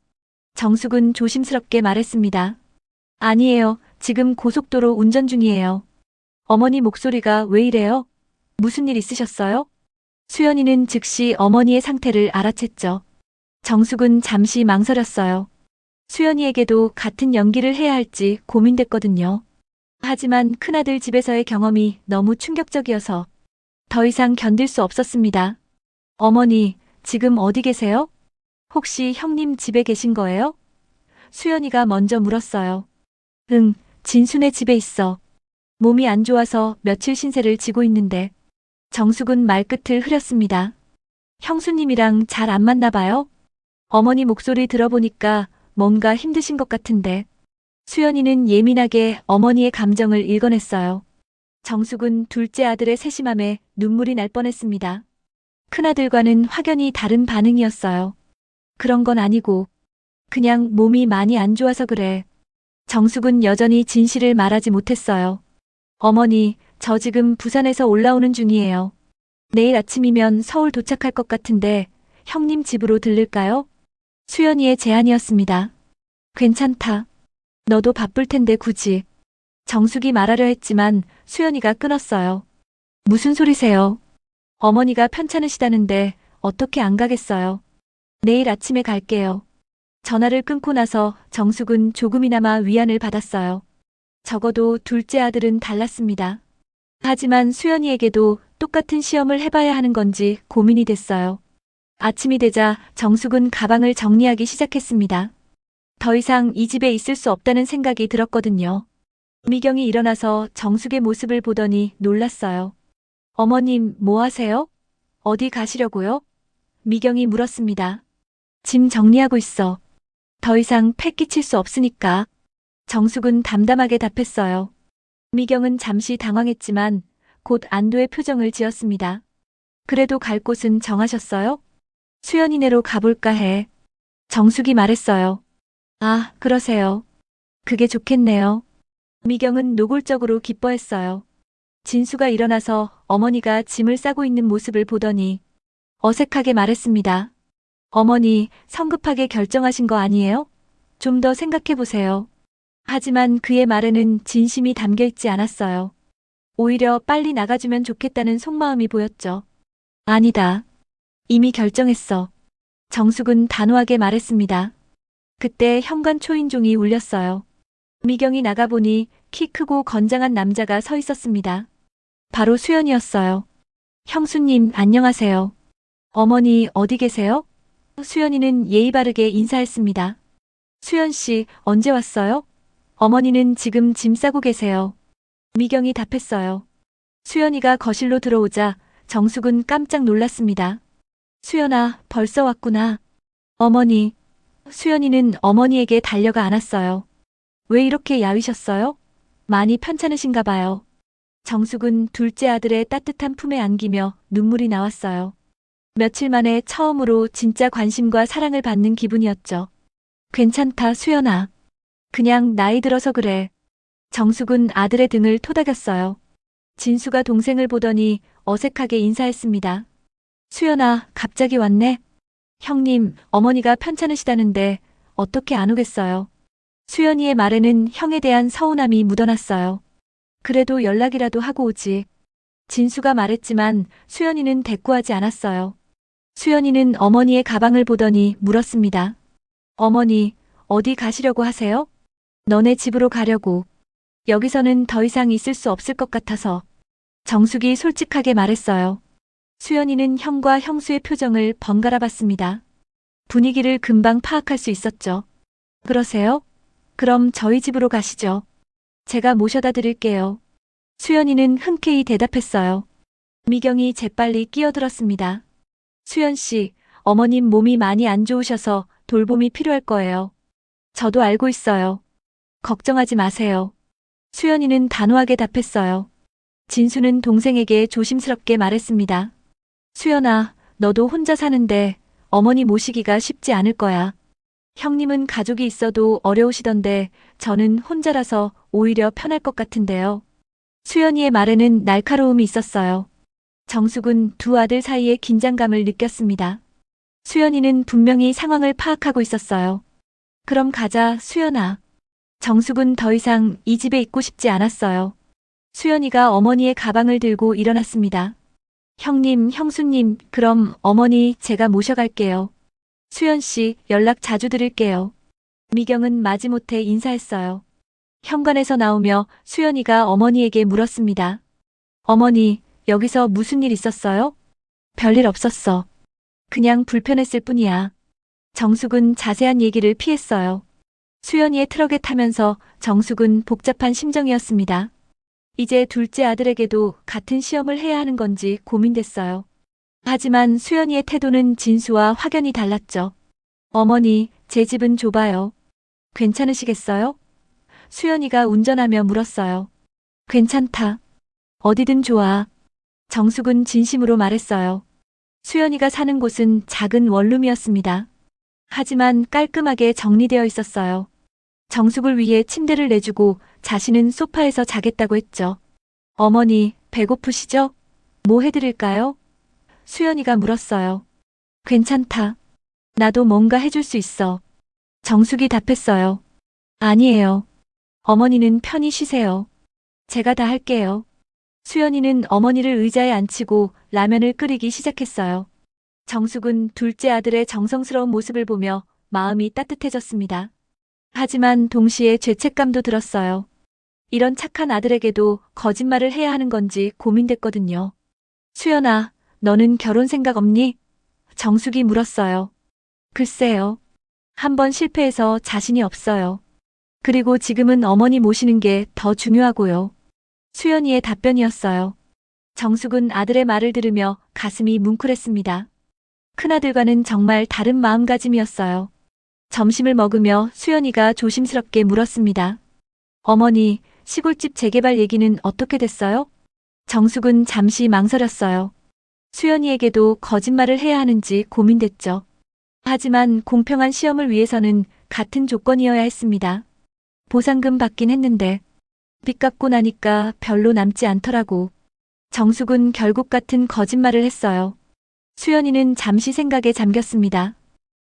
정숙은 조심스럽게 말했습니다. 아니에요. 지금 고속도로 운전 중이에요. 어머니 목소리가 왜 이래요? 무슨 일 있으셨어요? 수연이는 즉시 어머니의 상태를 알아챘죠. 정숙은 잠시 망설였어요. 수연이에게도 같은 연기를 해야 할지 고민됐거든요. 하지만 큰아들 집에서의 경험이 너무 충격적이어서 더 이상 견딜 수 없었습니다. 어머니, 지금 어디 계세요? 혹시 형님 집에 계신 거예요? 수연이가 먼저 물었어요. 응, 진순의 집에 있어. 몸이 안 좋아서 며칠 신세를 지고 있는데. 정숙은 말끝을 흐렸습니다. 형수님이랑 잘 안 맞나 봐요? 어머니 목소리 들어보니까 뭔가 힘드신 것 같은데. 수연이는 예민하게 어머니의 감정을 읽어냈어요. 정숙은 둘째 아들의 세심함에 눈물이 날 뻔했습니다. 큰아들과는 확연히 다른 반응이었어요. 그런 건 아니고 그냥 몸이 많이 안 좋아서 그래. 정숙은 여전히 진실을 말하지 못했어요. 어머니, 저 지금 부산에서 올라오는 중이에요. 내일 아침이면 서울 도착할 것 같은데 형님 집으로 들를까요? 수연이의 제안이었습니다. 괜찮다. 너도 바쁠 텐데 굳이. 정숙이 말하려 했지만 수연이가 끊었어요. 무슨 소리세요? 어머니가 편찮으시다는데 어떻게 안 가겠어요? 내일 아침에 갈게요. 전화를 끊고 나서 정숙은 조금이나마 위안을 받았어요. 적어도 둘째 아들은 달랐습니다. 하지만 수연이에게도 똑같은 시험을 해봐야 하는 건지 고민이 됐어요. 아침이 되자 정숙은 가방을 정리하기 시작했습니다. 더 이상 이 집에 있을 수 없다는 생각이 들었거든요. 미경이 일어나서 정숙의 모습을 보더니 놀랐어요. 어머님, 뭐 하세요? 어디 가시려고요? 미경이 물었습니다. 짐 정리하고 있어. 더 이상 패 끼칠 수 없으니까. 정숙은 담담하게 답했어요. 미경은 잠시 당황했지만 곧 안도의 표정을 지었습니다. 그래도 갈 곳은 정하셨어요? 수연이네로 가볼까 해. 정숙이 말했어요. 아, 그러세요. 그게 좋겠네요. 미경은 노골적으로 기뻐했어요. 진수가 일어나서 어머니가 짐을 싸고 있는 모습을 보더니 어색하게 말했습니다. 어머니, 성급하게 결정하신 거 아니에요? 좀 더 생각해 보세요. 하지만 그의 말에는 진심이 담겨 있지 않았어요. 오히려 빨리 나가주면 좋겠다는 속마음이 보였죠. 아니다. 이미 결정했어. 정숙은 단호하게 말했습니다. 그때 현관 초인종이 울렸어요. 미경이 나가보니 키 크고 건장한 남자가 서 있었습니다. 바로 수연이었어요. 형수님, 안녕하세요. 어머니, 어디 계세요? 수연이는 예의 바르게 인사했습니다. 수연 씨, 언제 왔어요? 어머니는 지금 짐 싸고 계세요. 미경이 답했어요. 수연이가 거실로 들어오자 정숙은 깜짝 놀랐습니다. 수연아, 벌써 왔구나. 어머니. 수연이는 어머니에게 달려가 안았어요. 왜 이렇게 야위셨어요? 많이 편찮으신가 봐요. 정숙은 둘째 아들의 따뜻한 품에 안기며 눈물이 나왔어요. 며칠 만에 처음으로 진짜 관심과 사랑을 받는 기분이었죠. 괜찮다, 수연아. 그냥 나이 들어서 그래. 정숙은 아들의 등을 토닥였어요. 진수가 동생을 보더니 어색하게 인사했습니다. 수연아, 갑자기 왔네? 형님, 어머니가 편찮으시다는데 어떻게 안 오겠어요? 수연이의 말에는 형에 대한 서운함이 묻어났어요. 그래도 연락이라도 하고 오지. 진수가 말했지만 수연이는 대꾸하지 않았어요. 수연이는 어머니의 가방을 보더니 물었습니다. 어머니, 어디 가시려고 하세요? 너네 집으로 가려고. 여기서는 더 이상 있을 수 없을 것 같아서. 정숙이 솔직하게 말했어요. 수연이는 형과 형수의 표정을 번갈아 봤습니다. 분위기를 금방 파악할 수 있었죠. 그러세요? 그럼 저희 집으로 가시죠. 제가 모셔다 드릴게요. 수연이는 흔쾌히 대답했어요. 미경이 재빨리 끼어들었습니다. 수연 씨, 어머님 몸이 많이 안 좋으셔서 돌봄이 필요할 거예요. 저도 알고 있어요. 걱정하지 마세요. 수연이는 단호하게 답했어요. 진수는 동생에게 조심스럽게 말했습니다. 수연아, 너도 혼자 사는데 어머니 모시기가 쉽지 않을 거야. 형님은 가족이 있어도 어려우시던데 저는 혼자라서 오히려 편할 것 같은데요. 수연이의 말에는 날카로움이 있었어요. 정숙은 두 아들 사이의 긴장감을 느꼈습니다. 수연이는 분명히 상황을 파악하고 있었어요. 그럼 가자, 수연아. 정숙은 더 이상 이 집에 있고 싶지 않았어요. 수연이가 어머니의 가방을 들고 일어났습니다. 형님, 형수님, 그럼 어머니 제가 모셔갈게요. 수연 씨, 연락 자주 드릴게요. 미경은 마지못해 인사했어요. 현관에서 나오며 수연이가 어머니에게 물었습니다. 어머니, 여기서 무슨 일 있었어요? 별일 없었어. 그냥 불편했을 뿐이야. 정숙은 자세한 얘기를 피했어요. 수연이의 트럭에 타면서 정숙은 복잡한 심정이었습니다. 이제 둘째 아들에게도 같은 시험을 해야 하는 건지 고민됐어요. 하지만 수연이의 태도는 진수와 확연히 달랐죠. 어머니, 제 집은 좁아요. 괜찮으시겠어요? 수연이가 운전하며 물었어요. 괜찮다. 어디든 좋아. 정숙은 진심으로 말했어요. 수연이가 사는 곳은 작은 원룸이었습니다. 하지만 깔끔하게 정리되어 있었어요. 정숙을 위해 침대를 내주고 자신은 소파에서 자겠다고 했죠. 어머니, 배고프시죠? 뭐 해드릴까요? 수연이가 물었어요. 괜찮다. 나도 뭔가 해줄 수 있어. 정숙이 답했어요. 아니에요. 어머니는 편히 쉬세요. 제가 다 할게요. 수연이는 어머니를 의자에 앉히고 라면을 끓이기 시작했어요. 정숙은 둘째 아들의 정성스러운 모습을 보며 마음이 따뜻해졌습니다. 하지만 동시에 죄책감도 들었어요. 이런 착한 아들에게도 거짓말을 해야 하는 건지 고민됐거든요. 수연아, 너는 결혼 생각 없니? 정숙이 물었어요. 글쎄요. 한번 실패해서 자신이 없어요. 그리고 지금은 어머니 모시는 게 더 중요하고요. 수연이의 답변이었어요. 정숙은 아들의 말을 들으며 가슴이 뭉클했습니다. 큰아들과는 정말 다른 마음가짐이었어요. 점심을 먹으며 수연이가 조심스럽게 물었습니다. 어머니, 시골집 재개발 얘기는 어떻게 됐어요? 정숙은 잠시 망설였어요. 수연이에게도 거짓말을 해야 하는지 고민됐죠. 하지만 공평한 시험을 위해서는 같은 조건이어야 했습니다. 보상금 받긴 했는데 빚 갚고 나니까 별로 남지 않더라고. 정숙은 결국 같은 거짓말을 했어요. 수연이는 잠시 생각에 잠겼습니다.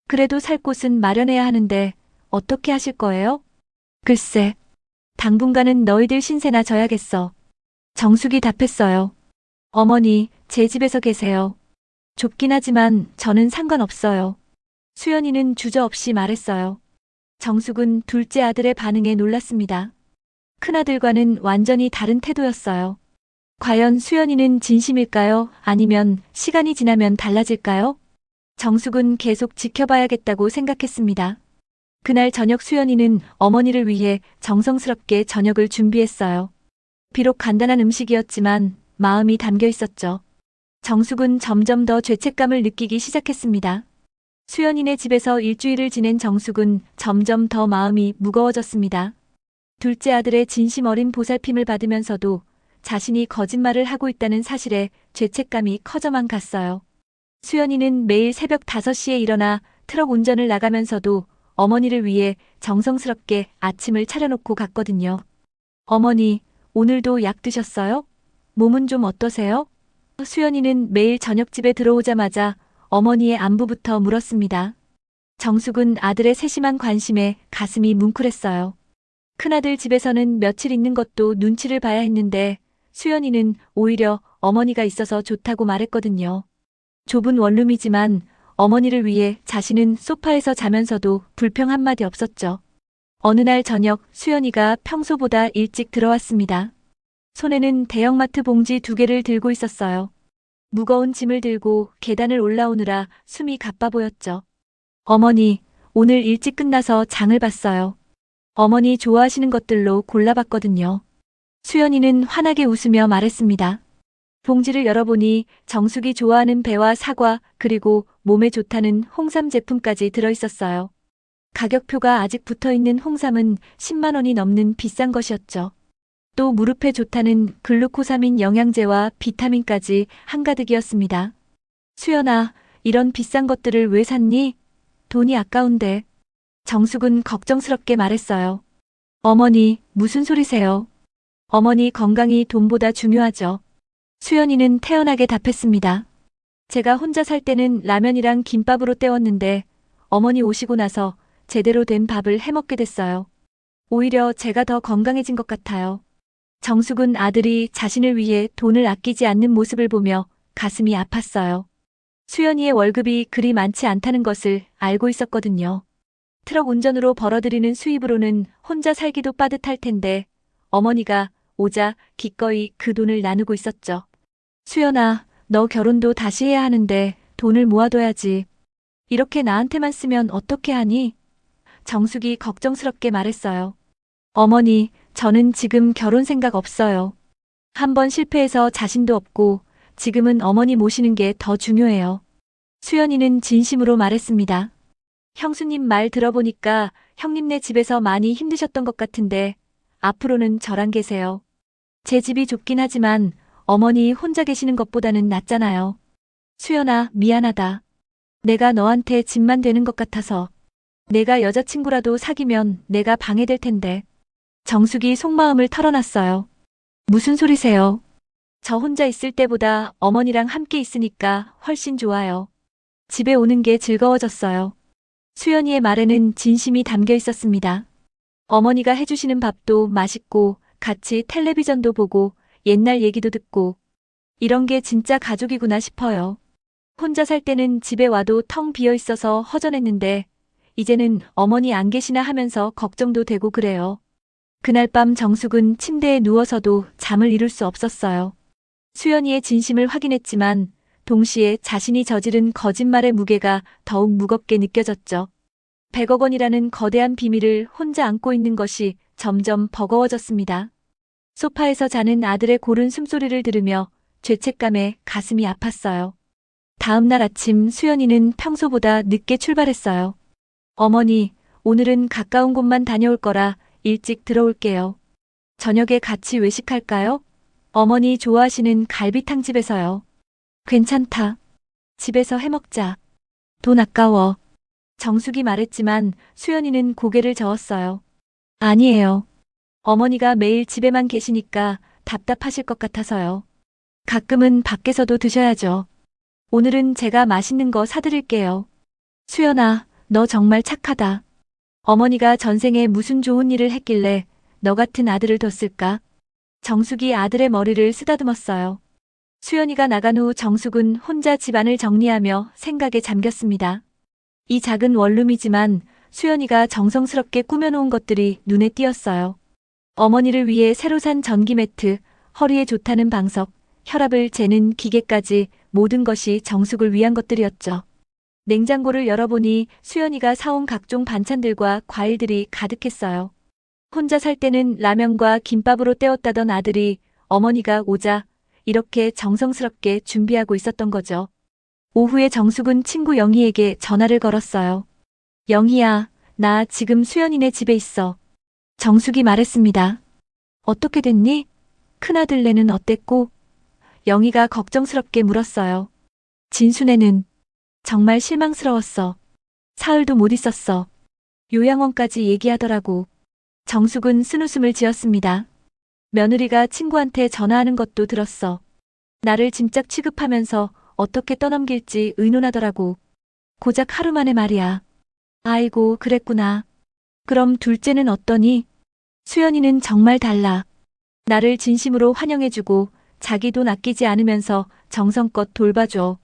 그래도 살 곳은 마련해야 하는데 어떻게 하실 거예요? 글쎄, 당분간은 너희들 신세나 져야겠어. 정숙이 답했어요. 어머니, 제 집에서 계세요. 좁긴 하지만 저는 상관없어요. 수연이는 주저없이 말했어요. 정숙은 둘째 아들의 반응에 놀랐습니다. 큰아들과는 완전히 다른 태도였어요. 과연 수연이는 진심일까요? 아니면 시간이 지나면 달라질까요? 정숙은 계속 지켜봐야겠다고 생각했습니다. 그날 저녁 수연이는 어머니를 위해 정성스럽게 저녁을 준비했어요. 비록 간단한 음식이었지만 마음이 담겨 있었죠. 정숙은 점점 더 죄책감을 느끼기 시작했습니다. 수연이네 집에서 일주일을 지낸 정숙은 점점 더 마음이 무거워졌습니다. 둘째 아들의 진심 어린 보살핌을 받으면서도 자신이 거짓말을 하고 있다는 사실에 죄책감이 커져만 갔어요. 수연이는 매일 새벽 5시에 일어나 트럭 운전을 나가면서도 어머니를 위해 정성스럽게 아침을 차려놓고 갔거든요. 어머니, 오늘도 약 드셨어요? 몸은 좀 어떠세요? 수연이는 매일 저녁집에 들어오자마자 어머니의 안부부터 물었습니다. 정숙은 아들의 세심한 관심에 가슴이 뭉클했어요. 큰아들 집에서는 며칠 있는 것도 눈치를 봐야 했는데 수연이는 오히려 어머니가 있어서 좋다고 말했거든요. 좁은 원룸이지만 어머니를 위해 자신은 소파에서 자면서도 불평 한마디 없었죠. 어느 날 저녁 수연이가 평소보다 일찍 들어왔습니다. 손에는 대형마트 봉지 2개를 들고 있었어요. 무거운 짐을 들고 계단을 올라오느라 숨이 가빠 보였죠. 어머니, 오늘 일찍 끝나서 장을 봤어요. 어머니 좋아하시는 것들로 골라봤거든요. 수연이는 환하게 웃으며 말했습니다. 봉지를 열어보니 정숙이 좋아하는 배와 사과 그리고 몸에 좋다는 홍삼 제품까지 들어있었어요. 가격표가 아직 붙어있는 홍삼은 10만 원이 넘는 비싼 것이었죠. 또 무릎에 좋다는 글루코사민 영양제와 비타민까지 한가득이었습니다. 수연아, 이런 비싼 것들을 왜 샀니? 돈이 아까운데. 정숙은 걱정스럽게 말했어요. 어머니, 무슨 소리세요? 어머니 건강이 돈보다 중요하죠. 수연이는 태연하게 답했습니다. 제가 혼자 살 때는 라면이랑 김밥으로 때웠는데 어머니 오시고 나서 제대로 된 밥을 해먹게 됐어요. 오히려 제가 더 건강해진 것 같아요. 정숙은 아들이 자신을 위해 돈을 아끼지 않는 모습을 보며 가슴이 아팠어요. 수연이의 월급이 그리 많지 않다는 것을 알고 있었거든요. 트럭 운전으로 벌어들이는 수입으로는 혼자 살기도 빠듯할 텐데 어머니가 오자 기꺼이 그 돈을 나누고 있었죠. 수연아, 너 결혼도 다시 해야 하는데 돈을 모아둬야지. 이렇게 나한테만 쓰면 어떻게 하니? 정숙이 걱정스럽게 말했어요. 어머니, 저는 지금 결혼 생각 없어요. 한번 실패해서 자신도 없고 지금은 어머니 모시는 게 더 중요해요. 수연이는 진심으로 말했습니다. 형수님 말 들어보니까 형님네 집에서 많이 힘드셨던 것 같은데 앞으로는 저랑 계세요. 제 집이 좁긴 하지만 어머니 혼자 계시는 것보다는 낫잖아요. 수연아, 미안하다. 내가 너한테 짐만 되는 것 같아서. 내가 여자친구라도 사귀면 내가 방해될 텐데. 정숙이 속마음을 털어놨어요. 무슨 소리세요? 저 혼자 있을 때보다 어머니랑 함께 있으니까 훨씬 좋아요. 집에 오는 게 즐거워졌어요. 수연이의 말에는 진심이 담겨 있었습니다. 어머니가 해주시는 밥도 맛있고 같이 텔레비전도 보고 옛날 얘기도 듣고 이런 게 진짜 가족이구나 싶어요. 혼자 살 때는 집에 와도 텅 비어 있어서 허전했는데 이제는 어머니 안 계시나 하면서 걱정도 되고 그래요. 그날 밤 정숙은 침대에 누워서도 잠을 이룰 수 없었어요. 수연이의 진심을 확인했지만 동시에 자신이 저지른 거짓말의 무게가 더욱 무겁게 느껴졌죠. 100억 원이라는 거대한 비밀을 혼자 안고 있는 것이 점점 버거워졌습니다. 소파에서 자는 아들의 고른 숨소리를 들으며 죄책감에 가슴이 아팠어요. 다음 날 아침 수연이는 평소보다 늦게 출발했어요. 어머니, 오늘은 가까운 곳만 다녀올 거라 일찍 들어올게요. 저녁에 같이 외식할까요? 어머니 좋아하시는 갈비탕 집에서요. 괜찮다. 집에서 해먹자. 돈 아까워. 정숙이 말했지만 수연이는 고개를 저었어요. 아니에요. 어머니가 매일 집에만 계시니까 답답하실 것 같아서요. 가끔은 밖에서도 드셔야죠. 오늘은 제가 맛있는 거 사드릴게요. 수연아, 너 정말 착하다. 어머니가 전생에 무슨 좋은 일을 했길래 너 같은 아들을 뒀을까? 정숙이 아들의 머리를 쓰다듬었어요. 수연이가 나간 후 정숙은 혼자 집안을 정리하며 생각에 잠겼습니다. 이 작은 원룸이지만 수연이가 정성스럽게 꾸며놓은 것들이 눈에 띄었어요. 어머니를 위해 새로 산 전기 매트, 허리에 좋다는 방석, 혈압을 재는 기계까지 모든 것이 정숙을 위한 것들이었죠. 냉장고를 열어보니 수연이가 사온 각종 반찬들과 과일들이 가득했어요. 혼자 살 때는 라면과 김밥으로 때웠다던 아들이 어머니가 오자 이렇게 정성스럽게 준비하고 있었던 거죠. 오후에 정숙은 친구 영희에게 전화를 걸었어요. 영희야, 나 지금 수연이네 집에 있어. 정숙이 말했습니다. 어떻게 됐니? 큰아들네는 어땠고? 영희가 걱정스럽게 물었어요. 진순애는 정말 실망스러웠어. 사흘도 못 있었어. 요양원까지 얘기하더라고. 정숙은 쓴웃음을 지었습니다. 며느리가 친구한테 전화하는 것도 들었어. 나를 짐짝 취급하면서 어떻게 떠넘길지 의논하더라고. 고작 하루 만에 말이야. 아이고, 그랬구나. 그럼 둘째는 어떠니? 수연이는 정말 달라. 나를 진심으로 환영해주고 자기 돈 아끼지 않으면서 정성껏 돌봐줘.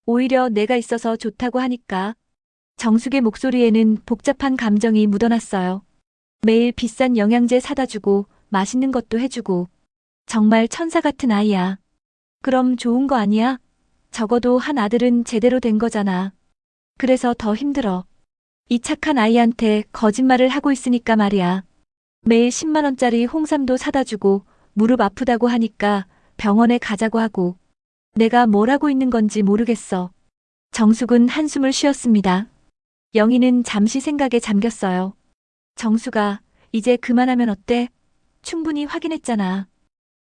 오히려 내가 있어서 좋다고 하니까. 정숙의 목소리에는 복잡한 감정이 묻어났어요. 매일 비싼 영양제 사다 주고 맛있는 것도 해주고. 정말 천사 같은 아이야. 그럼 좋은 거 아니야? 적어도 한 아들은 제대로 된 거잖아. 그래서 더 힘들어. 이 착한 아이한테 거짓말을 하고 있으니까 말이야. 매일 10만 원짜리 홍삼도 사다 주고 무릎 아프다고 하니까 병원에 가자고 하고. 내가 뭘 하고 있는 건지 모르겠어. 정숙은 한숨을 쉬었습니다. 영희는 잠시 생각에 잠겼어요. 정숙아, 이제 그만하면 어때? 충분히 확인했잖아.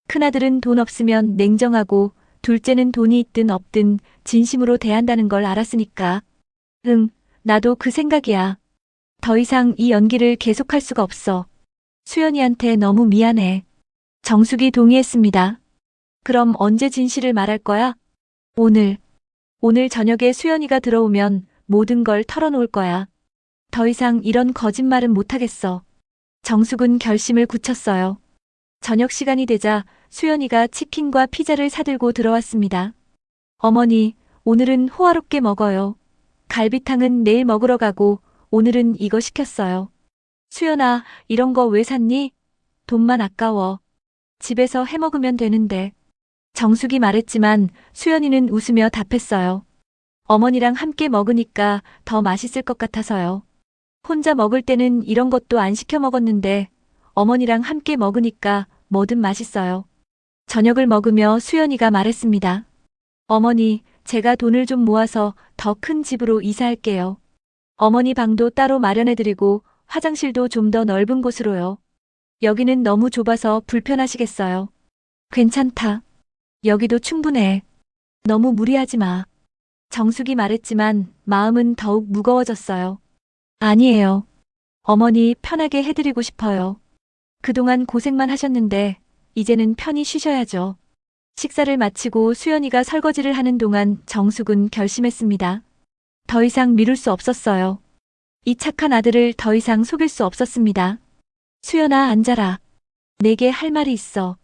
큰아들은 돈 없으면 냉정하고 둘째는 돈이 있든 없든 진심으로 대한다는 걸 알았으니까. 응, 나도 그 생각이야. 더 이상 이 연기를 계속할 수가 없어. 수연이한테 너무 미안해. 정숙이 동의했습니다. 그럼 언제 진실을 말할 거야? 오늘. 오늘 저녁에 수연이가 들어오면 모든 걸 털어놓을 거야. 더 이상 이런 거짓말은 못하겠어. 정숙은 결심을 굳혔어요. 저녁 시간이 되자 수연이가 치킨과 피자를 사들고 들어왔습니다. 어머니, 오늘은 호화롭게 먹어요. 갈비탕은 내일 먹으러 가고 오늘은 이거 시켰어요. 수연아, 이런 거 왜 샀니? 돈만 아까워. 집에서 해 먹으면 되는데. 정숙이 말했지만 수연이는 웃으며 답했어요. 어머니랑 함께 먹으니까 더 맛있을 것 같아서요. 혼자 먹을 때는 이런 것도 안 시켜 먹었는데 어머니랑 함께 먹으니까 뭐든 맛있어요. 저녁을 먹으며 수연이가 말했습니다. 어머니, 제가 돈을 좀 모아서 더 큰 집으로 이사할게요. 어머니 방도 따로 마련해드리고 화장실도 좀 더 넓은 곳으로요. 여기는 너무 좁아서 불편하시겠어요. 괜찮다. 여기도 충분해. 너무 무리하지 마. 정숙이 말했지만 마음은 더욱 무거워졌어요. 아니에요. 어머니 편하게 해드리고 싶어요. 그동안 고생만 하셨는데 이제는 편히 쉬셔야죠. 식사를 마치고 수연이가 설거지를 하는 동안 정숙은 결심했습니다. 더 이상 미룰 수 없었어요. 이 착한 아들을 더 이상 속일 수 없었습니다. 수연아, 앉아라. 내게 할 말이 있어.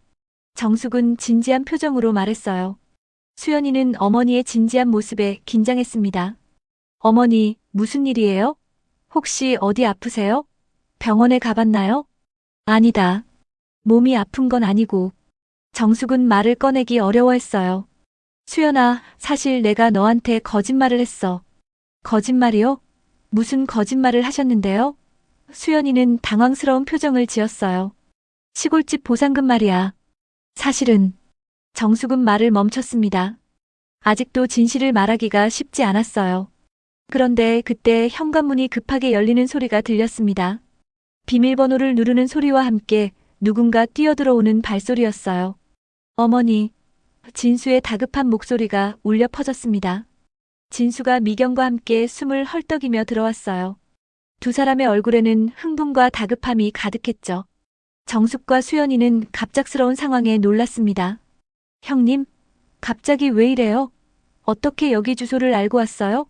정숙은 진지한 표정으로 말했어요. 수연이는 어머니의 진지한 모습에 긴장했습니다. 어머니, 무슨 일이에요? 혹시 어디 아프세요? 병원에 가봤나요? 아니다. 몸이 아픈 건 아니고. 정숙은 말을 꺼내기 어려워했어요. 수연아, 사실 내가 너한테 거짓말을 했어. 거짓말이요? 무슨 거짓말을 하셨는데요? 수연이는 당황스러운 표정을 지었어요. 시골집 보상금 말이야. 사실은. 정숙은 말을 멈췄습니다. 아직도 진실을 말하기가 쉽지 않았어요. 그런데 그때 현관문이 급하게 열리는 소리가 들렸습니다. 비밀번호를 누르는 소리와 함께 누군가 뛰어들어오는 발소리였어요. 어머니, 진수의 다급한 목소리가 울려 퍼졌습니다. 진수가 미경과 함께 숨을 헐떡이며 들어왔어요. 두 사람의 얼굴에는 흥분과 다급함이 가득했죠. 정숙과 수연이는 갑작스러운 상황에 놀랐습니다. 형님, 갑자기 왜 이래요? 어떻게 여기 주소를 알고 왔어요?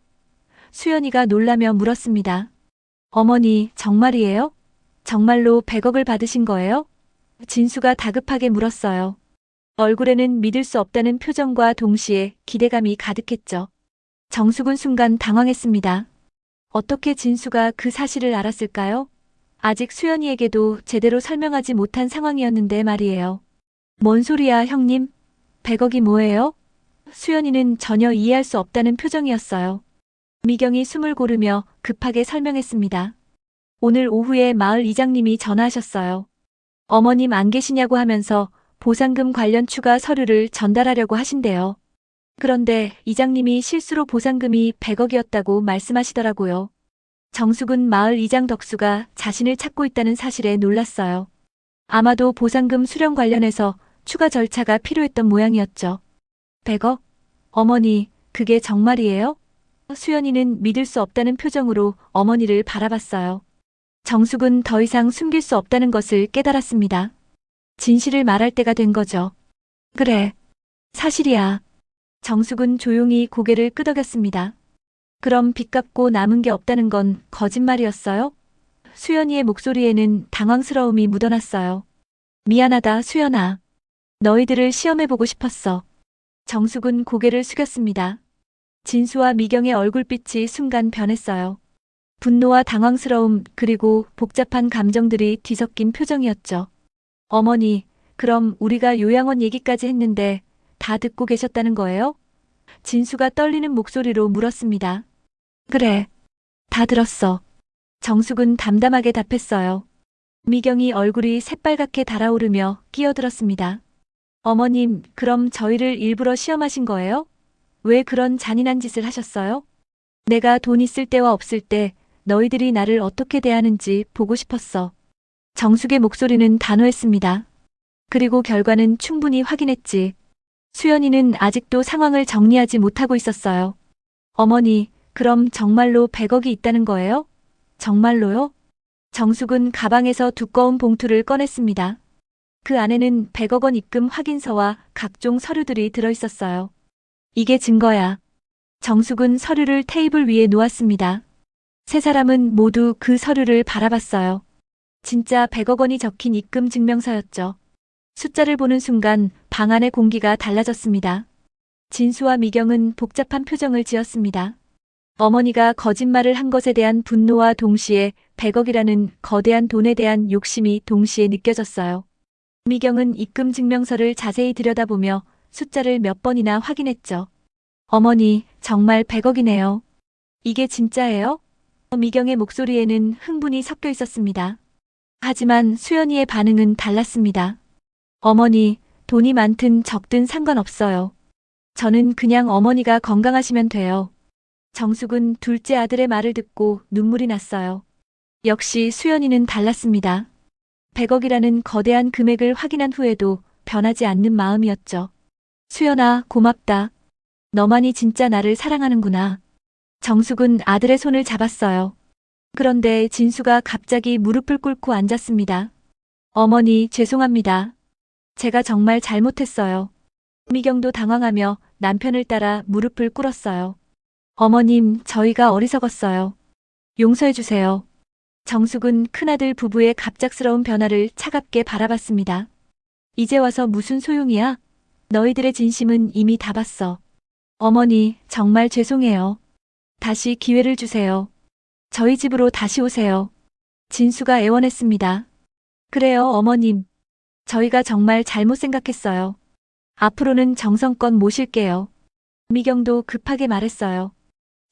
수연이가 놀라며 물었습니다. 어머니, 정말이에요? 정말로 100억을 받으신 거예요? 진수가 다급하게 물었어요. 얼굴에는 믿을 수 없다는 표정과 동시에 기대감이 가득했죠. 정숙은 순간 당황했습니다. 어떻게 진수가 그 사실을 알았을까요? 아직 수연이에게도 제대로 설명하지 못한 상황이었는데 말이에요. 뭔 소리야, 형님? 100억이 뭐예요? 수연이는 전혀 이해할 수 없다는 표정이었어요. 미경이 숨을 고르며 급하게 설명했습니다. 오늘 오후에 마을 이장님이 전화하셨어요. 어머님 안 계시냐고 하면서 보상금 관련 추가 서류를 전달하려고 하신대요. 그런데 이장님이 실수로 보상금이 100억이었다고 말씀하시더라고요. 정숙은 마을 이장 덕수가 자신을 찾고 있다는 사실에 놀랐어요. 아마도 보상금 수령 관련해서 추가 절차가 필요했던 모양이었죠. 100억? 어머니, 그게 정말이에요? 수연이는 믿을 수 없다는 표정으로 어머니를 바라봤어요. 정숙은 더 이상 숨길 수 없다는 것을 깨달았습니다. 진실을 말할 때가 된 거죠. 그래, 사실이야. 정숙은 조용히 고개를 끄덕였습니다. 그럼 빚 갚고 남은 게 없다는 건 거짓말이었어요? 수연이의 목소리에는 당황스러움이 묻어났어요. 미안하다, 수연아. 너희들을 시험해보고 싶었어. 정숙은 고개를 숙였습니다. 진수와 미경의 얼굴빛이 순간 변했어요. 분노와 당황스러움 그리고 복잡한 감정들이 뒤섞인 표정이었죠. 어머니, 그럼 우리가 요양원 얘기까지 했는데 다 듣고 계셨다는 거예요? 진수가 떨리는 목소리로 물었습니다. 그래, 다 들었어. 정숙은 담담하게 답했어요. 미경이 얼굴이 새빨갛게 달아오르며 끼어들었습니다. 어머님, 그럼 저희를 일부러 시험하신 거예요? 왜 그런 잔인한 짓을 하셨어요? 내가 돈 있을 때와 없을 때 너희들이 나를 어떻게 대하는지 보고 싶었어. 정숙의 목소리는 단호했습니다. 그리고 결과는 충분히 확인했지. 수연이는 아직도 상황을 정리하지 못하고 있었어요. 어머니, 그럼 정말로 100억이 있다는 거예요? 정말로요? 정숙은 가방에서 두꺼운 봉투를 꺼냈습니다. 그 안에는 100억 원 입금 확인서와 각종 서류들이 들어있었어요. 이게 증거야. 정숙은 서류를 테이블 위에 놓았습니다. 세 사람은 모두 그 서류를 바라봤어요. 진짜 100억 원이 적힌 입금 증명서였죠. 숫자를 보는 순간 방 안의 공기가 달라졌습니다. 진수와 미경은 복잡한 표정을 지었습니다. 어머니가 거짓말을 한 것에 대한 분노와 동시에 100억이라는 거대한 돈에 대한 욕심이 동시에 느껴졌어요. 미경은 입금 증명서를 자세히 들여다보며 숫자를 몇 번이나 확인했죠. 어머니, 정말 100억이네요. 이게 진짜예요? 미경의 목소리에는 흥분이 섞여 있었습니다. 하지만 수연이의 반응은 달랐습니다. 어머니, 돈이 많든 적든 상관없어요. 저는 그냥 어머니가 건강하시면 돼요. 정숙은 둘째 아들의 말을 듣고 눈물이 났어요. 역시 수연이는 달랐습니다. 100억이라는 거대한 금액을 확인한 후에도 변하지 않는 마음이었죠. 수연아, 고맙다. 너만이 진짜 나를 사랑하는구나. 정숙은 아들의 손을 잡았어요. 그런데 진수가 갑자기 무릎을 꿇고 앉았습니다. 어머니, 죄송합니다. 제가 정말 잘못했어요. 미경도 당황하며 남편을 따라 무릎을 꿇었어요. 어머님, 저희가 어리석었어요. 용서해주세요. 정숙은 큰아들 부부의 갑작스러운 변화를 차갑게 바라봤습니다. 이제 와서 무슨 소용이야? 너희들의 진심은 이미 다 봤어. 어머니, 정말 죄송해요. 다시 기회를 주세요. 저희 집으로 다시 오세요. 진수가 애원했습니다. 그래요, 어머님. 저희가 정말 잘못 생각했어요. 앞으로는 정성껏 모실게요. 미경도 급하게 말했어요.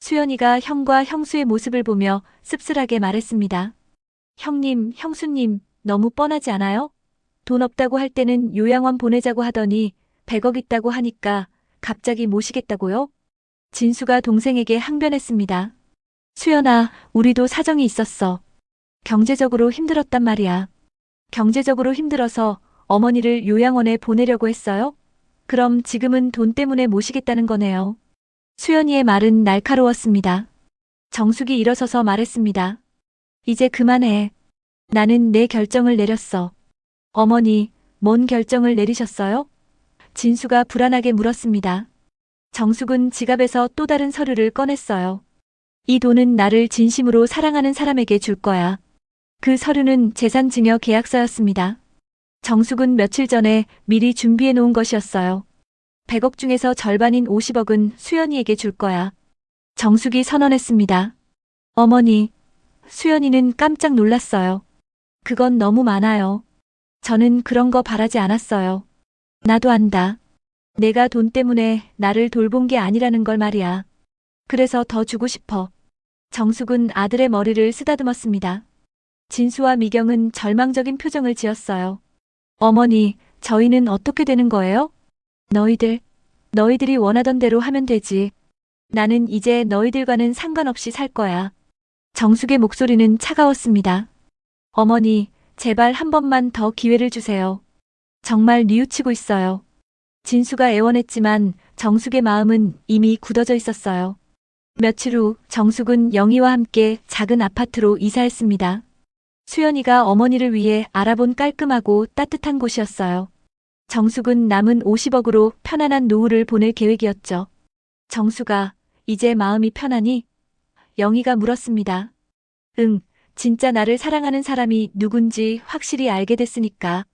수연이가 형과 형수의 모습을 보며 씁쓸하게 말했습니다. 형님, 형수님, 너무 뻔하지 않아요? 돈 없다고 할 때는 요양원 보내자고 하더니 100억 있다고 하니까 갑자기 모시겠다고요? 진수가 동생에게 항변했습니다. 수연아, 우리도 사정이 있었어. 경제적으로 힘들었단 말이야. 경제적으로 힘들어서 어머니를 요양원에 보내려고 했어요? 그럼 지금은 돈 때문에 모시겠다는 거네요. 수연이의 말은 날카로웠습니다. 정숙이 일어서서 말했습니다. 이제 그만해. 나는 내 결정을 내렸어. 어머니, 뭔 결정을 내리셨어요? 진수가 불안하게 물었습니다. 정숙은 지갑에서 또 다른 서류를 꺼냈어요. 이 돈은 나를 진심으로 사랑하는 사람에게 줄 거야. 그 서류는 재산증여 계약서였습니다. 정숙은 며칠 전에 미리 준비해 놓은 것이었어요. 100억 중에서 절반인 50억은 수연이에게 줄 거야. 정숙이 선언했습니다. 어머니, 수연이는 깜짝 놀랐어요. 그건 너무 많아요. 저는 그런 거 바라지 않았어요. 나도 안다. 내가 돈 때문에 나를 돌본 게 아니라는 걸 말이야. 그래서 더 주고 싶어. 정숙은 아들의 머리를 쓰다듬었습니다. 진수와 미경은 절망적인 표정을 지었어요. 어머니, 저희는 어떻게 되는 거예요? 너희들이 원하던 대로 하면 되지. 나는 이제 너희들과는 상관없이 살 거야. 정숙의 목소리는 차가웠습니다. 어머니, 제발 한 번만 더 기회를 주세요. 정말 뉘우치고 있어요. 진수가 애원했지만 정숙의 마음은 이미 굳어져 있었어요. 며칠 후 정숙은 영희와 함께 작은 아파트로 이사했습니다. 수연이가 어머니를 위해 알아본 깔끔하고 따뜻한 곳이었어요. 정숙은 남은 50억으로 편안한 노후를 보낼 계획이었죠. 정숙아, 이제 마음이 편하니? 영희가 물었습니다. 응, 진짜 나를 사랑하는 사람이 누군지 확실히 알게 됐으니까.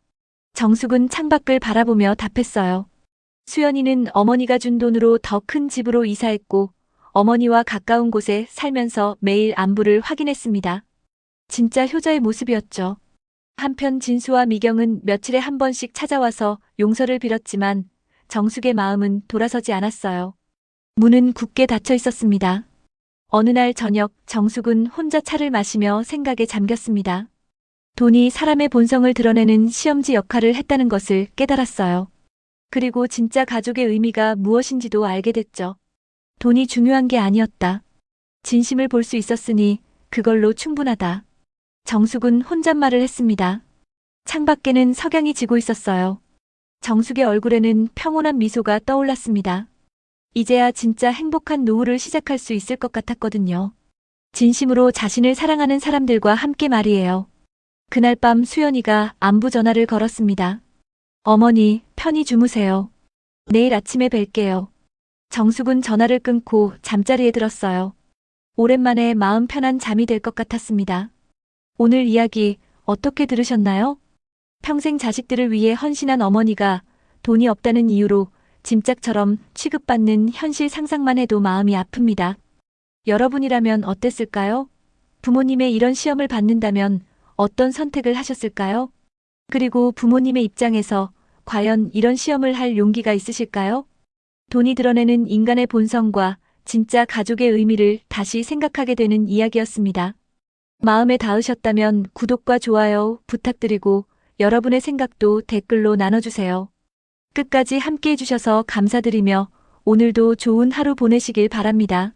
정숙은 창밖을 바라보며 답했어요. 수연이는 어머니가 준 돈으로 더 큰 집으로 이사했고 어머니와 가까운 곳에 살면서 매일 안부를 확인했습니다. 진짜 효자의 모습이었죠. 한편 진수와 미경은 며칠에 한 번씩 찾아와서 용서를 빌었지만 정숙의 마음은 돌아서지 않았어요. 문은 굳게 닫혀 있었습니다. 어느 날 저녁 정숙은 혼자 차를 마시며 생각에 잠겼습니다. 돈이 사람의 본성을 드러내는 시험지 역할을 했다는 것을 깨달았어요. 그리고 진짜 가족의 의미가 무엇인지도 알게 됐죠. 돈이 중요한 게 아니었다. 진심을 볼 수 있었으니 그걸로 충분하다. 정숙은 혼잣말을 했습니다. 창밖에는 석양이 지고 있었어요. 정숙의 얼굴에는 평온한 미소가 떠올랐습니다. 이제야 진짜 행복한 노후를 시작할 수 있을 것 같았거든요. 진심으로 자신을 사랑하는 사람들과 함께 말이에요. 그날 밤 수연이가 안부 전화를 걸었습니다. 어머니, 편히 주무세요. 내일 아침에 뵐게요. 정숙은 전화를 끊고 잠자리에 들었어요. 오랜만에 마음 편한 잠이 될 것 같았습니다. 오늘 이야기 어떻게 들으셨나요? 평생 자식들을 위해 헌신한 어머니가 돈이 없다는 이유로 짐짝처럼 취급받는 현실 상상만 해도 마음이 아픕니다. 여러분이라면 어땠을까요? 부모님의 이런 시험을 받는다면 어떤 선택을 하셨을까요? 그리고 부모님의 입장에서 과연 이런 시험을 할 용기가 있으실까요? 돈이 드러내는 인간의 본성과 진짜 가족의 의미를 다시 생각하게 되는 이야기였습니다. 마음에 닿으셨다면 구독과 좋아요 부탁드리고 여러분의 생각도 댓글로 나눠주세요. 끝까지 함께 해주셔서 감사드리며 오늘도 좋은 하루 보내시길 바랍니다.